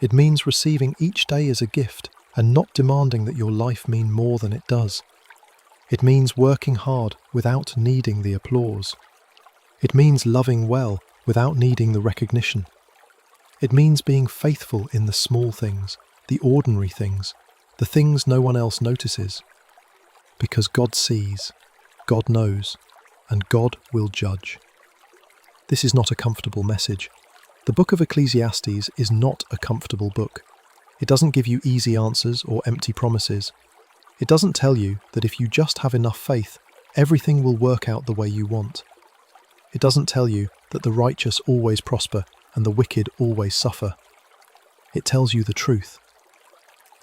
It means receiving each day as a gift and not demanding that your life mean more than it does. It means working hard without needing the applause. It means loving well without needing the recognition. It means being faithful in the small things, the ordinary things, the things no one else notices. Because God sees, God knows, and God will judge. This is not a comfortable message. The Book of Ecclesiastes is not a comfortable book. It doesn't give you easy answers or empty promises. It doesn't tell you that if you just have enough faith, everything will work out the way you want. It doesn't tell you that the righteous always prosper and the wicked always suffer. It tells you the truth.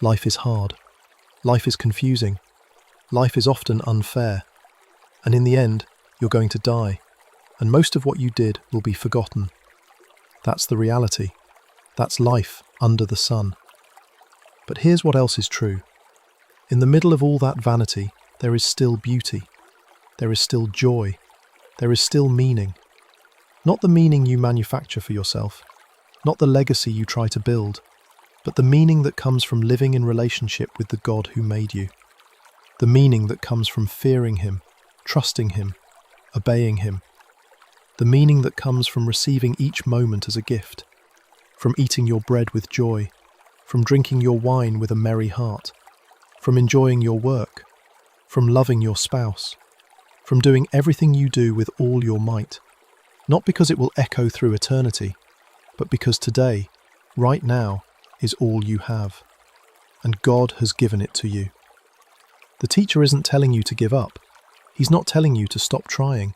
Life is hard. Life is confusing. Life is often unfair. And in the end, you're going to die, and most of what you did will be forgotten. That's the reality. That's life under the sun. But here's what else is true. In the middle of all that vanity, there is still beauty. There is still joy. There is still meaning. Not the meaning you manufacture for yourself, not the legacy you try to build, but the meaning that comes from living in relationship with the God who made you. The meaning that comes from fearing Him, trusting Him, obeying Him. The meaning that comes from receiving each moment as a gift, from eating your bread with joy, from drinking your wine with a merry heart, from enjoying your work, from loving your spouse, from doing everything you do with all your might, not because it will echo through eternity, but because today, right now, is all you have, and God has given it to you. The teacher isn't telling you to give up. He's not telling you to stop trying.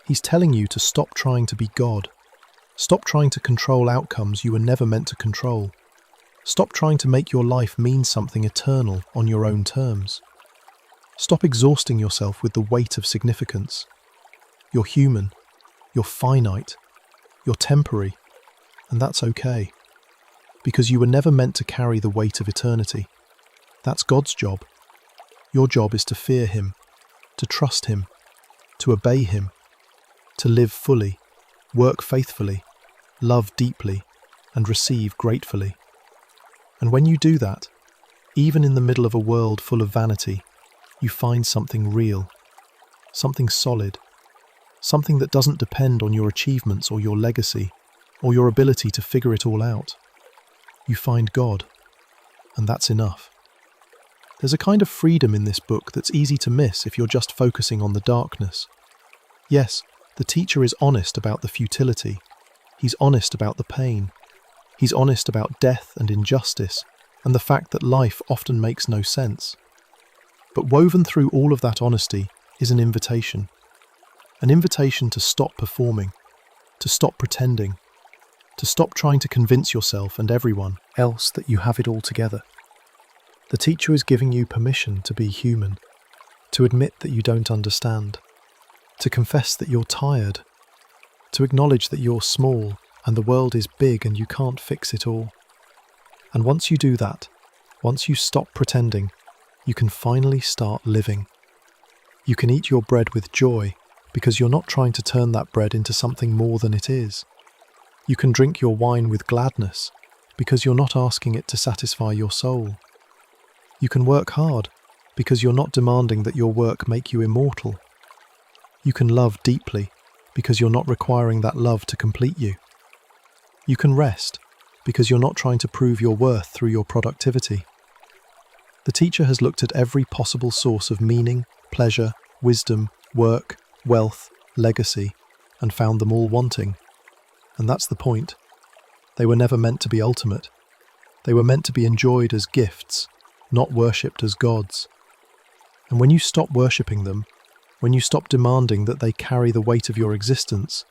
He's telling you to stop trying to be God. Stop trying to control outcomes you were never meant to control. Stop trying to make your life mean something eternal on your own terms. Stop exhausting yourself with the weight of significance. You're human, you're finite, you're temporary, and that's okay. Because you were never meant to carry the weight of eternity. That's God's job. Your job is to fear Him, to trust Him, to obey Him, to live fully, work faithfully, love deeply, and receive gratefully. And when you do that, even in the middle of a world full of vanity, you find something real, something solid, something that doesn't depend on your achievements or your legacy, or your ability to figure it all out. You find God, and that's enough. There's a kind of freedom in this book that's easy to miss if you're just focusing on the darkness. Yes, the teacher is honest about the futility. He's honest about the pain. He's honest about death and injustice, and the fact that life often makes no sense. But woven through all of that honesty is an invitation to stop performing, to stop pretending, to stop trying to convince yourself and everyone else that you have it all together. The teacher is giving you permission to be human, to admit that you don't understand, to confess that you're tired, to acknowledge that you're small and the world is big and you can't fix it all. And once you do that, once you stop pretending, you can finally start living. You can eat your bread with joy because you're not trying to turn that bread into something more than it is. You can drink your wine with gladness because you're not asking it to satisfy your soul. You can work hard because you're not demanding that your work make you immortal. You can love deeply because you're not requiring that love to complete you. You can rest because you're not trying to prove your worth through your productivity. The teacher has looked at every possible source of meaning, pleasure, wisdom, work, wealth, legacy, and found them all wanting. And that's the point. They were never meant to be ultimate. They were meant to be enjoyed as gifts, not worshipped as gods. And when you stop worshipping them, when you stop demanding that they carry the weight of your existence,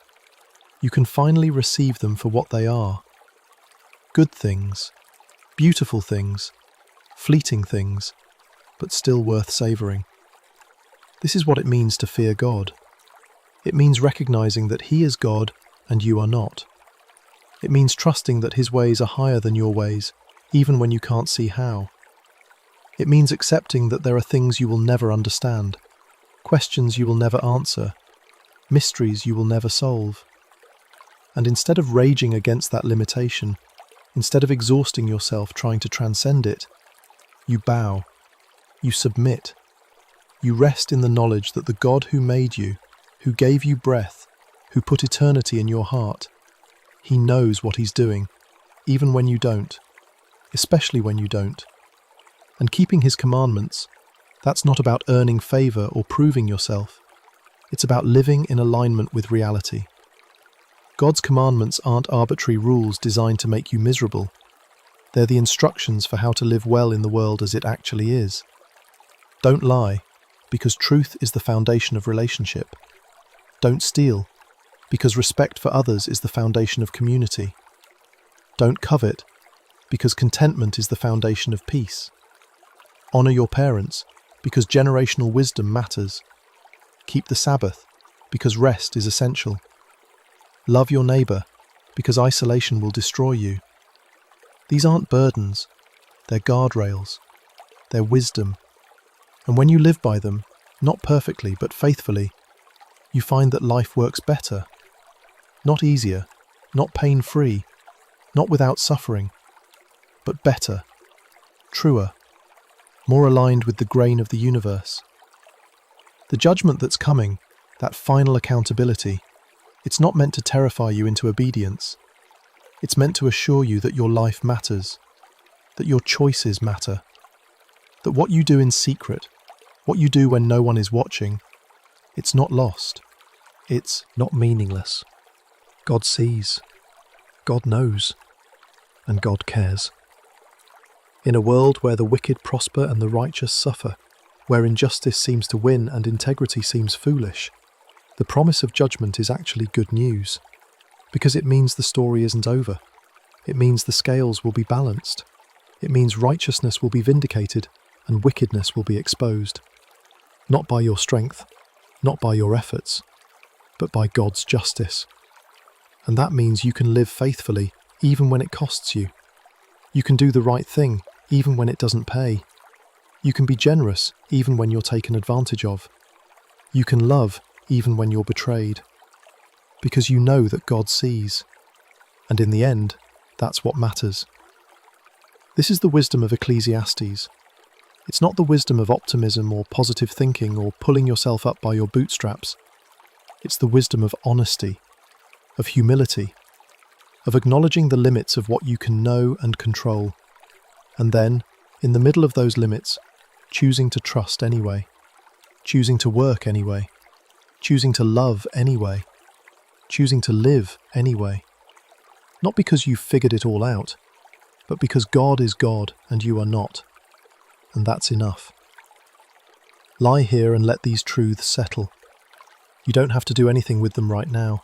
you can finally receive them for what they are. Good things, beautiful things, fleeting things, but still worth savouring. This is what it means to fear God. It means recognizing that He is God and you are not. It means trusting that His ways are higher than your ways, even when you can't see how. It means accepting that there are things you will never understand, questions you will never answer, mysteries you will never solve. And instead of raging against that limitation, instead of exhausting yourself trying to transcend it, you bow, you submit, you rest in the knowledge that the God who made you, who gave you breath, who put eternity in your heart, He knows what He's doing, even when you don't, especially when you don't. And keeping His commandments, that's not about earning favour or proving yourself. It's about living in alignment with reality. God's commandments aren't arbitrary rules designed to make you miserable. They're the instructions for how to live well in the world as it actually is. Don't lie, because truth is the foundation of relationship. Don't steal, because respect for others is the foundation of community. Don't covet, because contentment is the foundation of peace. Honour your parents, because generational wisdom matters. Keep the Sabbath, because rest is essential. Love your neighbour, because isolation will destroy you. These aren't burdens, they're guardrails, they're wisdom. And when you live by them, not perfectly but faithfully, you find that life works better. Not easier, not pain-free, not without suffering, but better, truer, more aligned with the grain of the universe. The judgment that's coming, that final accountability, it's not meant to terrify you into obedience. It's meant to assure you that your life matters, that your choices matter, that what you do in secret, what you do when no one is watching, it's not lost. It's not meaningless. God sees, God knows, and God cares. In a world where the wicked prosper and the righteous suffer, where injustice seems to win and integrity seems foolish, the promise of judgment is actually good news, because it means the story isn't over. It means the scales will be balanced. It means righteousness will be vindicated and wickedness will be exposed. Not by your strength, not by your efforts, but by God's justice. And that means you can live faithfully even when it costs you. You can do the right thing even when it doesn't pay. You can be generous even when you're taken advantage of. You can love even when you're betrayed. Because you know that God sees. And in the end, that's what matters. This is the wisdom of Ecclesiastes. It's not the wisdom of optimism or positive thinking or pulling yourself up by your bootstraps. It's the wisdom of honesty, of humility, of acknowledging the limits of what you can know and control, and then, in the middle of those limits, choosing to trust anyway, choosing to work anyway, choosing to love anyway, choosing to live anyway. Not because you've figured it all out, but because God is God and you are not. And that's enough. Lie here and let these truths settle. You don't have to do anything with them right now.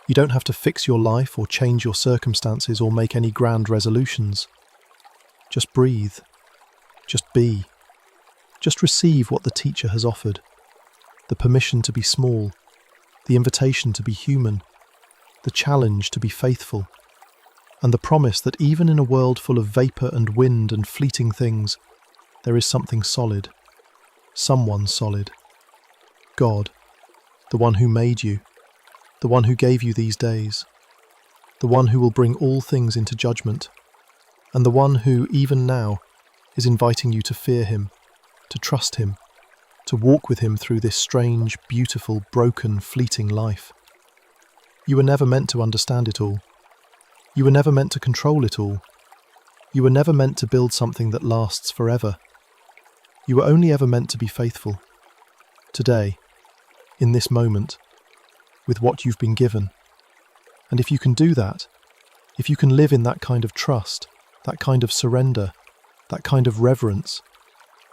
You don't have to fix your life or change your circumstances or make any grand resolutions. Just breathe. Just be. Just receive what the teacher has offered. The permission to be small. The invitation to be human. The challenge to be faithful. And the promise that even in a world full of vapour and wind and fleeting things, there is something solid. Someone solid. God. The one who made you. The one who gave you these days. The one who will bring all things into judgment. And the one who, even now, is inviting you to fear him, to trust him, to walk with him through this strange, beautiful, broken, fleeting life. You were never meant to understand it all. You were never meant to control it all. You were never meant to build something that lasts forever. You were only ever meant to be faithful. Today, in this moment, with what you've been given. And if you can do that, if you can live in that kind of trust, that kind of surrender, that kind of reverence,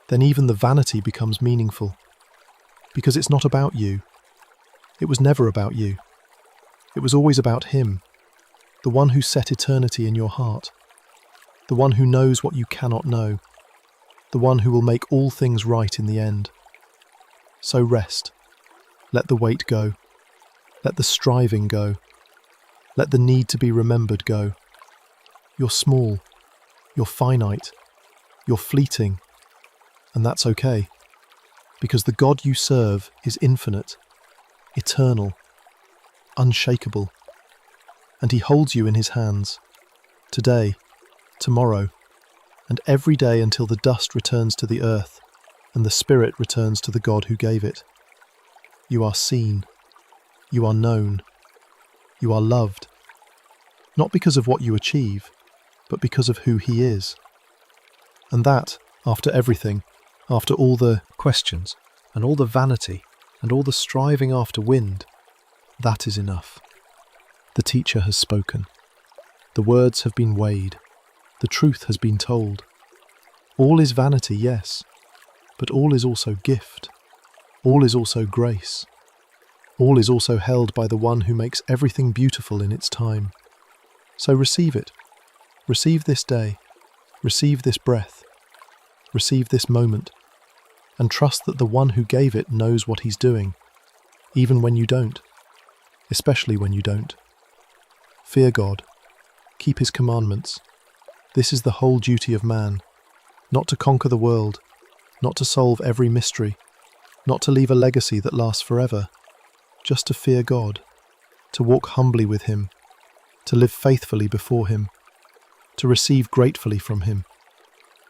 then even the vanity becomes meaningful. Because it's not about you. It was never about you. It was always about him, the one who set eternity in your heart, the one who knows what you cannot know, the one who will make all things right in the end. So rest. Let the weight go. Let the striving go. Let the need to be remembered go. You're small. You're finite. You're fleeting. And that's okay. Because the God you serve is infinite, eternal, unshakable. And he holds you in his hands. Today, tomorrow, and every day until the dust returns to the earth and the spirit returns to the God who gave it. You are seen. You are known. You are loved. Not because of what you achieve, but because of who he is. And that, after everything, after all the questions, and all the vanity, and all the striving after wind, that is enough. The teacher has spoken. The words have been weighed. The truth has been told. All is vanity, yes, but all is also gift. All is also grace. All is also held by the one who makes everything beautiful in its time. So receive it. Receive this day. Receive this breath. Receive this moment. And trust that the one who gave it knows what he's doing, even when you don't, especially when you don't. Fear God. Keep his commandments. This is the whole duty of man, not to conquer the world, not to solve every mystery, not to leave a legacy that lasts forever, just to fear God. to walk humbly with him, to live faithfully before him, to receive gratefully from him,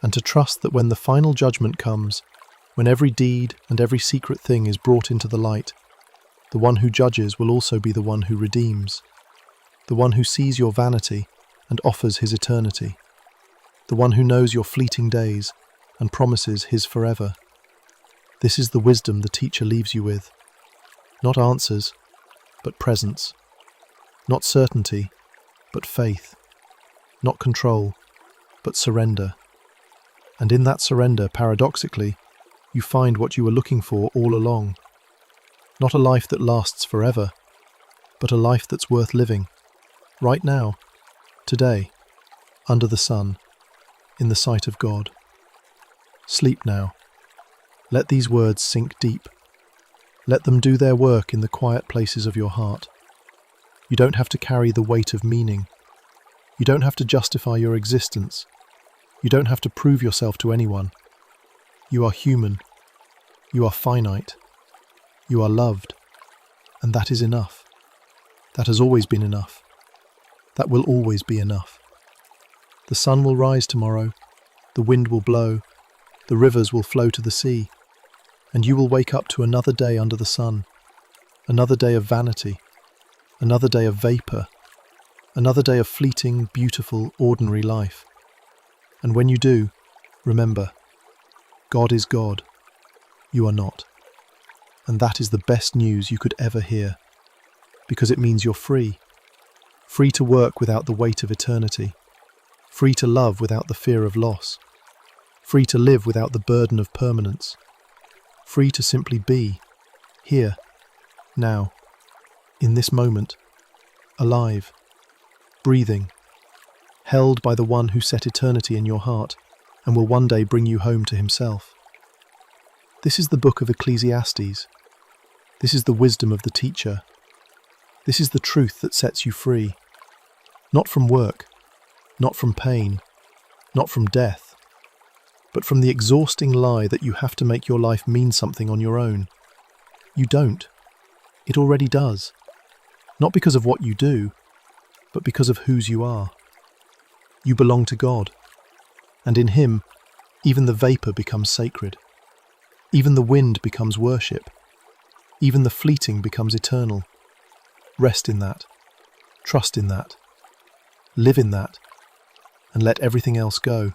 and to trust that when the final judgment comes, when every deed and every secret thing is brought into the light, the one who judges will also be the one who redeems, the one who sees your vanity and offers his eternity, the one who knows your fleeting days and promises his forever. This is the wisdom the teacher leaves you with. Not answers, but presence. Not certainty, but faith. Not control, but surrender. And in that surrender, paradoxically, you find what you were looking for all along. Not a life that lasts forever, but a life that's worth living, right now, today, under the sun, in the sight of God. Sleep now. Let these words sink deep. Let them do their work in the quiet places of your heart. You don't have to carry the weight of meaning. You don't have to justify your existence. You don't have to prove yourself to anyone. You are human. You are finite. You are loved. And that is enough. That has always been enough. That will always be enough. The sun will rise tomorrow. The wind will blow. The rivers will flow to the sea. And you will wake up to another day under the sun. Another day of vanity. Another day of vapor. Another day of fleeting, beautiful, ordinary life. And when you do, remember, God is God. You are not. And that is the best news you could ever hear, because it means you're free. Free to work without the weight of eternity. Free to love without the fear of loss. Free to live without the burden of permanence. Free to simply be, here, now, in this moment, alive, breathing, held by the one who set eternity in your heart and will one day bring you home to himself. This is the Book of Ecclesiastes. This is the wisdom of the teacher. This is the truth that sets you free. Not from work, not from pain, not from death, but from the exhausting lie that you have to make your life mean something on your own. You don't. It already does. Not because of what you do, but because of whose you are. You belong to God, and in Him, even the vapor becomes sacred. Even the wind becomes worship. Even the fleeting becomes eternal. Rest in that. Trust in that. Live in that. And let everything else go.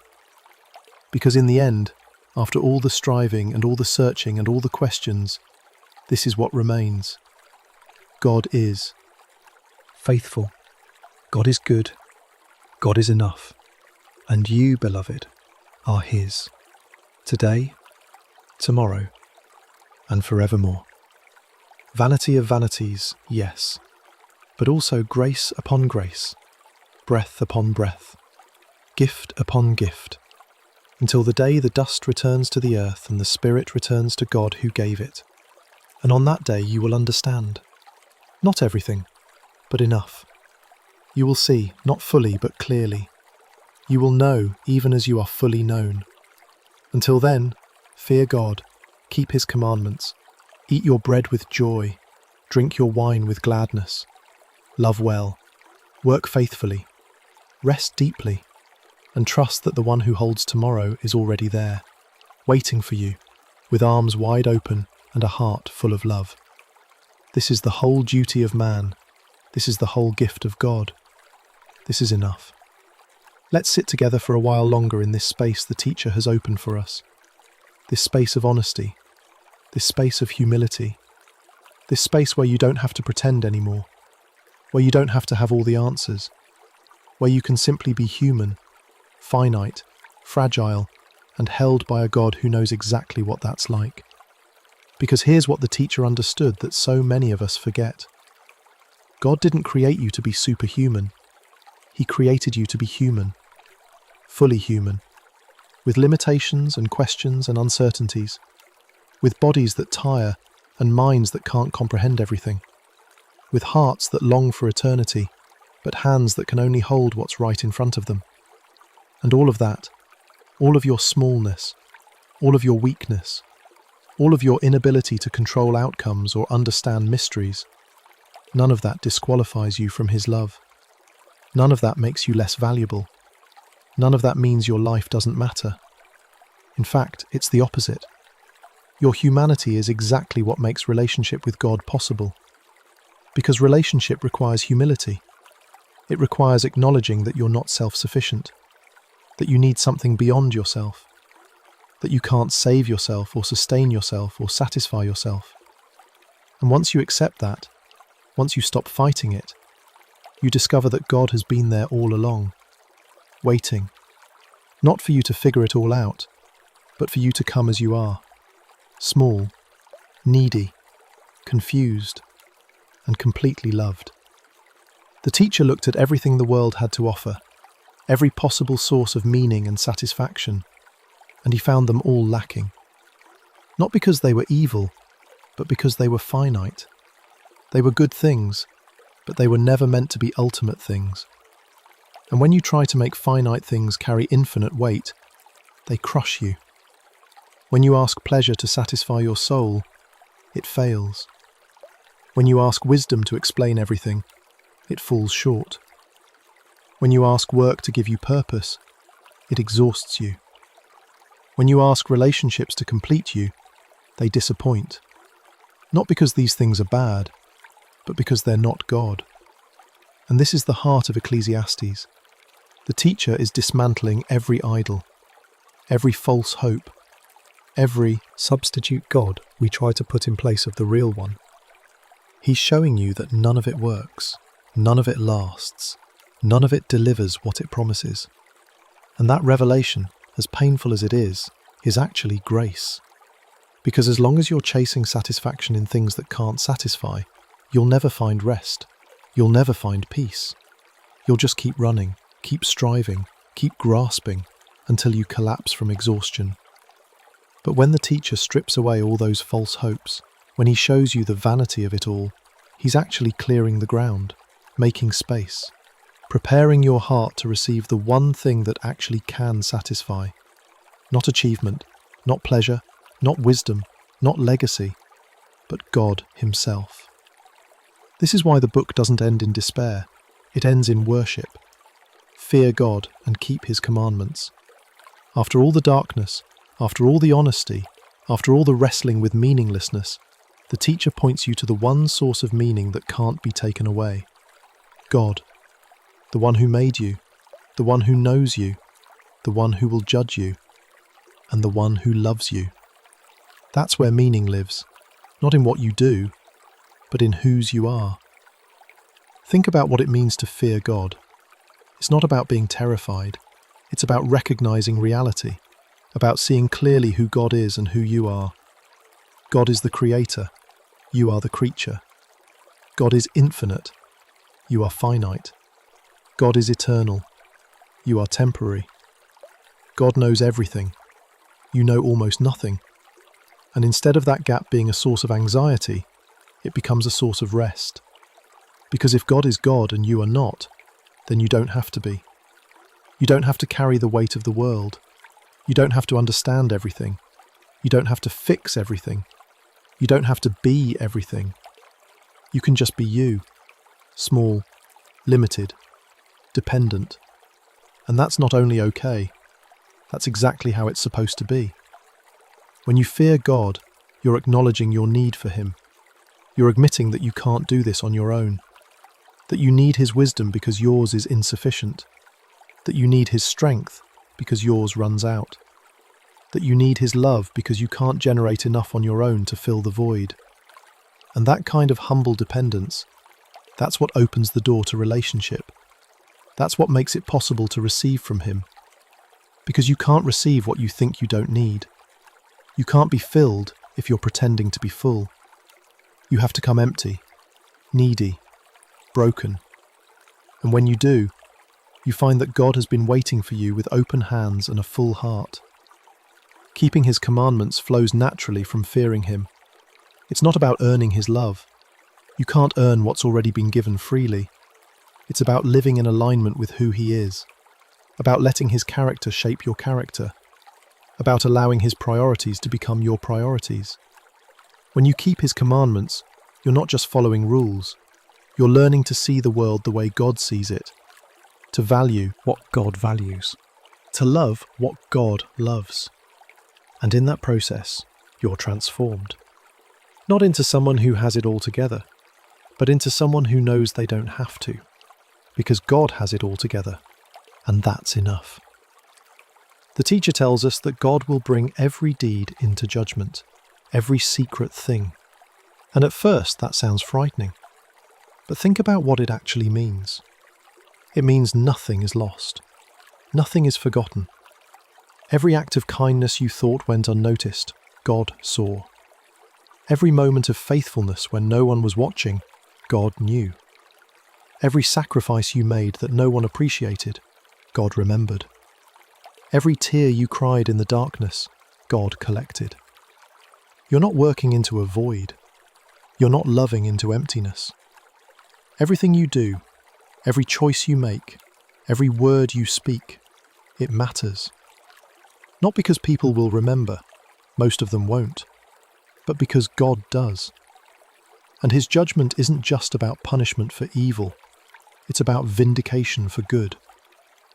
Because in the end, after all the striving and all the searching and all the questions, this is what remains. God is faithful. God is good. God is enough. And you, beloved, are His. Today, tomorrow, and forevermore. Vanity of vanities, yes, but also grace upon grace, breath upon breath, gift upon gift, until the day the dust returns to the earth and the spirit returns to God who gave it. And on that day you will understand. Not everything, but enough. You will see, not fully but clearly. You will know even as you are fully known. Until then, fear God, keep His commandments, eat your bread with joy, drink your wine with gladness, love well, work faithfully, rest deeply, and trust that the one who holds tomorrow is already there, waiting for you, with arms wide open and a heart full of love. This is the whole duty of man. This is the whole gift of God. This is enough. Let's sit together for a while longer in this space the teacher has opened for us. This space of honesty, this space of humility, this space where you don't have to pretend anymore, where you don't have to have all the answers, where you can simply be human, finite, fragile, and held by a God who knows exactly what that's like. Because here's what the teacher understood that so many of us forget. God didn't create you to be superhuman. He created you to be human, fully human, with limitations and questions and uncertainties, with bodies that tire and minds that can't comprehend everything, with hearts that long for eternity, but hands that can only hold what's right in front of them. And all of that, all of your smallness, all of your weakness, all of your inability to control outcomes or understand mysteries, None of that disqualifies you from his love. None of that makes you less valuable. None of that means your life doesn't matter. In fact, it's the opposite. Your humanity is exactly what makes relationship with God possible. Because relationship requires humility. It requires acknowledging that you're not self-sufficient, that you need something beyond yourself, that you can't save yourself or sustain yourself or satisfy yourself. And once you accept that, once you stop fighting it, you discover that God has been there all along, waiting, not for you to figure it all out, but for you to come as you are, small, needy, confused, and completely loved. The teacher looked at everything the world had to offer, every possible source of meaning and satisfaction, and he found them all lacking. Not because they were evil, but because they were finite. They were good things, but they were never meant to be ultimate things. And when you try to make finite things carry infinite weight, they crush you. When you ask pleasure to satisfy your soul, it fails. When you ask wisdom to explain everything, it falls short. When you ask work to give you purpose, it exhausts you. When you ask relationships to complete you, they disappoint. Not because these things are bad, but because they're not God. And this is the heart of Ecclesiastes. The teacher is dismantling every idol, every false hope, every substitute God we try to put in place of the real one. He's showing you that none of it works, none of it lasts, none of it delivers what it promises. And that revelation, as painful as it is actually grace. Because as long as you're chasing satisfaction in things that can't satisfy, you'll never find rest. You'll never find peace. You'll just keep running, keep striving, keep grasping until you collapse from exhaustion. But when the teacher strips away all those false hopes, when he shows you the vanity of it all, he's actually clearing the ground, making space, preparing your heart to receive the one thing that actually can satisfy. Not achievement, not pleasure, not wisdom, not legacy, but God himself. This is why the book doesn't end in despair. It ends in worship. Fear God and keep his commandments. After all the darkness, after all the honesty, after all the wrestling with meaninglessness, the teacher points you to the one source of meaning that can't be taken away. God, the one who made you, the one who knows you, the one who will judge you, and the one who loves you. That's where meaning lives, not in what you do, but in whose you are. Think about what it means to fear God. It's not about being terrified. It's about recognizing reality, about seeing clearly who God is and who you are. God is the creator. You are the creature. God is infinite. You are finite. God is eternal. You are temporary. God knows everything. You know almost nothing. And instead of that gap being a source of anxiety, it becomes a source of rest. Because if God is God and you are not, then you don't have to be. You don't have to carry the weight of the world. You don't have to understand everything. You don't have to fix everything. You don't have to be everything. You can just be you, small, limited, dependent. And that's not only okay, that's exactly how it's supposed to be. When you fear God, you're acknowledging your need for him. You're admitting that you can't do this on your own, that you need his wisdom because yours is insufficient, that you need his strength because yours runs out, that you need his love because you can't generate enough on your own to fill the void. And that kind of humble dependence, that's what opens the door to relationship. That's what makes it possible to receive from him. Because you can't receive what you think you don't need. You can't be filled if you're pretending to be full. You have to come empty, needy, broken. And when you do, you find that God has been waiting for you with open hands and a full heart. Keeping his commandments flows naturally from fearing him. It's not about earning his love. You can't earn what's already been given freely. It's about living in alignment with who he is, about letting his character shape your character, about allowing his priorities to become your priorities. When you keep his commandments, you're not just following rules, You're learning to see the world the way God sees it, to value what God values. to love what God loves. And in that process, you're transformed. Not into someone who has it all together, but into someone who knows they don't have to, because God has it all together, and that's enough. The teacher tells us that God will bring every deed into judgment, every secret thing. And at first that sounds frightening. But think about what it actually means. It means nothing is lost. Nothing is forgotten. Every act of kindness you thought went unnoticed, God saw. Every moment of faithfulness when no one was watching, God knew. Every sacrifice you made that no one appreciated, God remembered. Every tear you cried in the darkness, God collected. You're not working into a void. You're not loving into emptiness. Everything you do, every choice you make, every word you speak, it matters. Not because people will remember, most of them won't, but because God does. And his judgment isn't just about punishment for evil, it's about vindication for good.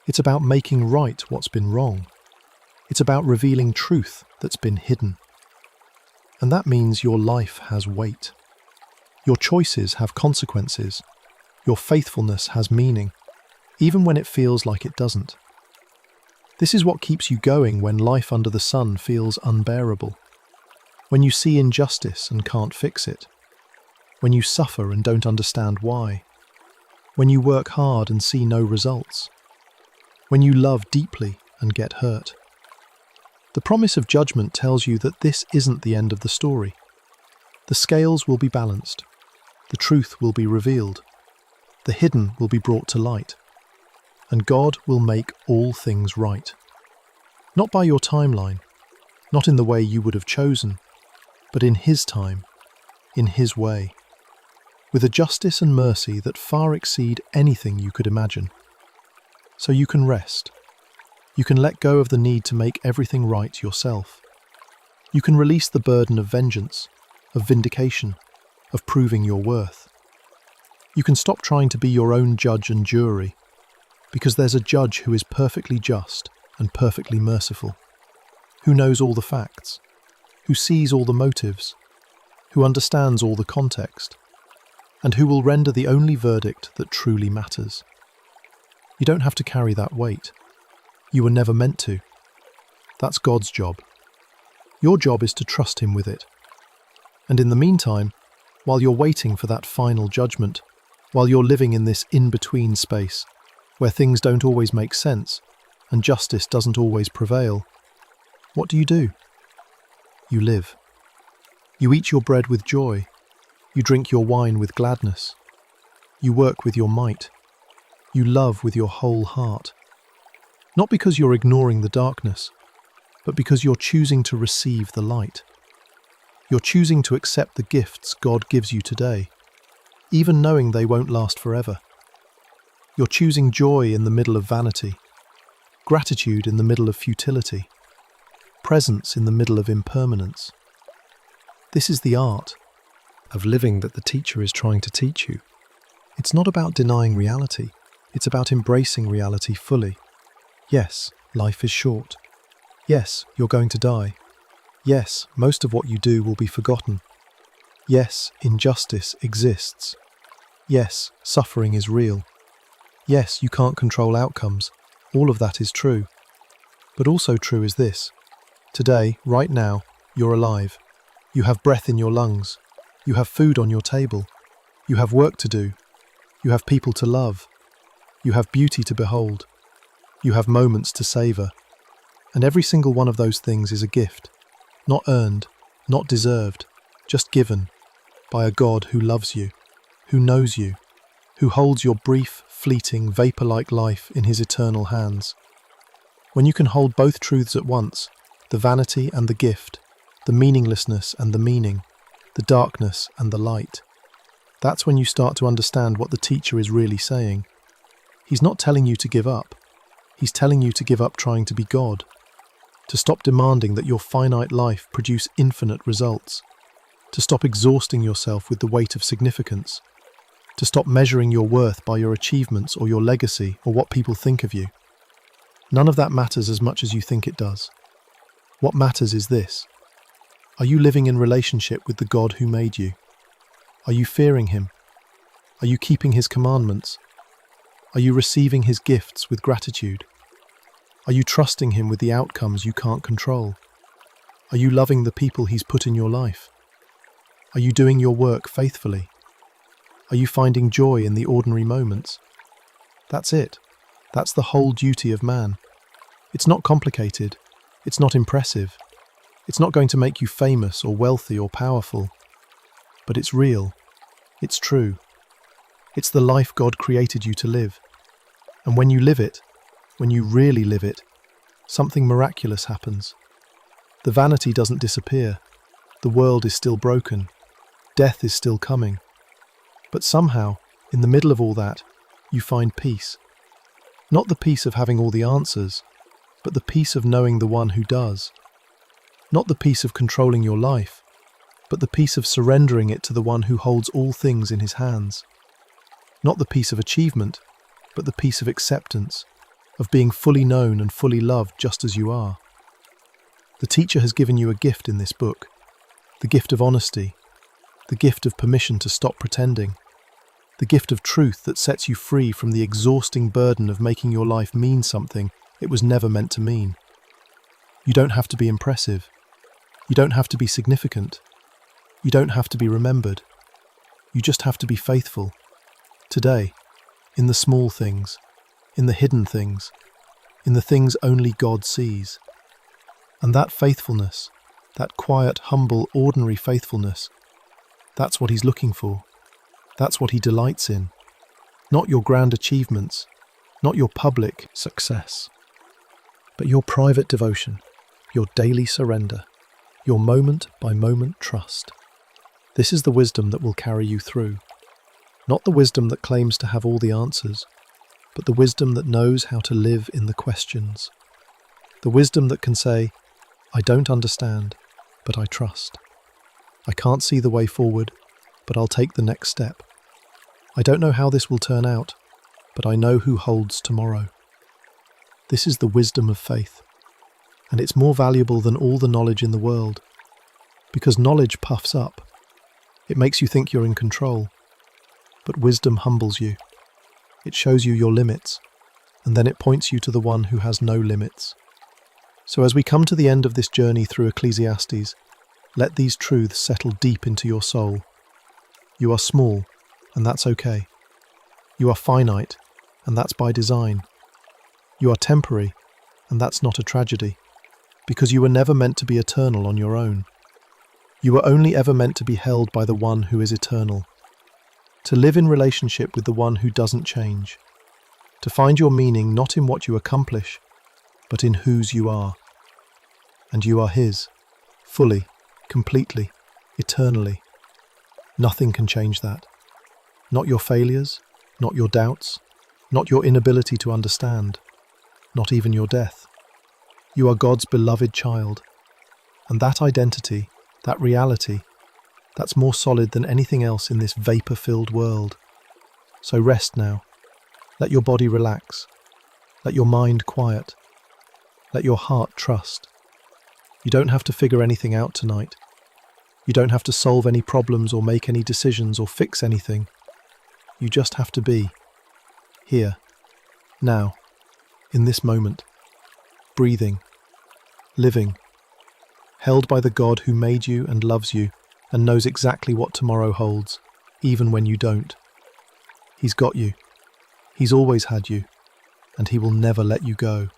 It's about making right what's been wrong. It's about revealing truth that's been hidden. And that means your life has weight. Your choices have consequences. Your faithfulness has meaning, even when it feels like it doesn't. This is what keeps you going when life under the sun feels unbearable. When you see injustice and can't fix it. When you suffer and don't understand why. When you work hard and see no results. When you love deeply and get hurt. The promise of judgment tells you that this isn't the end of the story. The scales will be balanced. The truth will be revealed. The hidden will be brought to light. And God will make all things right. Not by your timeline, not in the way you would have chosen, but in his time, in his way, with a justice and mercy that far exceed anything you could imagine. So you can rest. You can let go of the need to make everything right yourself. You can release the burden of vengeance, of vindication, of proving your worth. You can stop trying to be your own judge and jury, because there's a judge who is perfectly just and perfectly merciful, who knows all the facts, who sees all the motives, who understands all the context, and who will render the only verdict that truly matters. You don't have to carry that weight. You were never meant to. That's God's job. Your job is to trust him with it. And in the meantime, while you're waiting for that final judgment, while you're living in this in-between space, where things don't always make sense and justice doesn't always prevail, what do? You live. You eat your bread with joy. You drink your wine with gladness. You work with your might. You love with your whole heart. Not because you're ignoring the darkness, but because you're choosing to receive the light. You're choosing to accept the gifts God gives you today, even knowing they won't last forever. You're choosing joy in the middle of vanity, gratitude in the middle of futility, presence in the middle of impermanence. This is the art of living that the teacher is trying to teach you. It's not about denying reality. It's about embracing reality fully. Yes, life is short. Yes, you're going to die. Yes, most of what you do will be forgotten. Yes, injustice exists. Yes, suffering is real. Yes, you can't control outcomes. All of that is true. But also true is this. Today, right now, you're alive. You have breath in your lungs. You have food on your table. You have work to do. You have people to love. You have beauty to behold. You have moments to savour. And every single one of those things is a gift. Not earned, not deserved, just given by a God who loves you, who knows you, who holds your brief, fleeting, vapour-like life in his eternal hands. When you can hold both truths at once, the vanity and the gift, the meaninglessness and the meaning, the darkness and the light, that's when you start to understand what the teacher is really saying. He's not telling you to give up. He's telling you to give up trying to be God, to stop demanding that your finite life produce infinite results, to stop exhausting yourself with the weight of significance, to stop measuring your worth by your achievements or your legacy or what people think of you. None of that matters as much as you think it does. What matters is this: are you living in relationship with the God who made you? Are you fearing him? Are you keeping his commandments? Are you receiving his gifts with gratitude? Are you trusting him with the outcomes you can't control? Are you loving the people he's put in your life? Are you doing your work faithfully? Are you finding joy in the ordinary moments? That's it. That's the whole duty of man. It's not complicated. It's not impressive. It's not going to make you famous or wealthy or powerful. But it's real. It's true. It's the life God created you to live. And when you live it, when you really live it, something miraculous happens. The vanity doesn't disappear. The world is still broken. Death is still coming. But somehow, in the middle of all that, you find peace. Not the peace of having all the answers, but the peace of knowing the one who does. Not the peace of controlling your life, but the peace of surrendering it to the one who holds all things in his hands. Not the peace of achievement, but the peace of acceptance, of being fully known and fully loved just as you are. The teacher has given you a gift in this book, the gift of honesty, the gift of permission to stop pretending, the gift of truth that sets you free from the exhausting burden of making your life mean something it was never meant to mean. You don't have to be impressive. You don't have to be significant. You don't have to be remembered. You just have to be faithful. Today, in the small things, in the hidden things, in the things only God sees. And that faithfulness, that quiet, humble, ordinary faithfulness, that's what he's looking for. That's what he delights in. Not your grand achievements, not your public success, but your private devotion, your daily surrender, your moment-by-moment trust. This is the wisdom that will carry you through. Not the wisdom that claims to have all the answers, but the wisdom that knows how to live in the questions. The wisdom that can say, I don't understand, but I trust. I can't see the way forward, but I'll take the next step. I don't know how this will turn out, but I know who holds tomorrow. This is the wisdom of faith, and it's more valuable than all the knowledge in the world, because knowledge puffs up. It makes you think you're in control, but wisdom humbles you. It shows you your limits, and then it points you to the one who has no limits. So as we come to the end of this journey through Ecclesiastes, let these truths settle deep into your soul. You are small, and that's okay. You are finite, and that's by design. You are temporary, and that's not a tragedy, because you were never meant to be eternal on your own. You were only ever meant to be held by the one who is eternal, to live in relationship with the one who doesn't change, to find your meaning not in what you accomplish, but in whose you are. And you are his, fully, completely, eternally. Nothing can change that. Not your failures, not your doubts, not your inability to understand, not even your death. You are God's beloved child, and that identity, that reality, that's more solid than anything else in this vapor-filled world. So rest now. Let your body relax. Let your mind quiet. Let your heart trust. You don't have to figure anything out tonight. You don't have to solve any problems or make any decisions or fix anything. You just have to be here, now, in this moment, breathing, living, held by the God who made you and loves you and knows exactly what tomorrow holds, even when you don't. He's got you. He's always had you, and he will never let you go.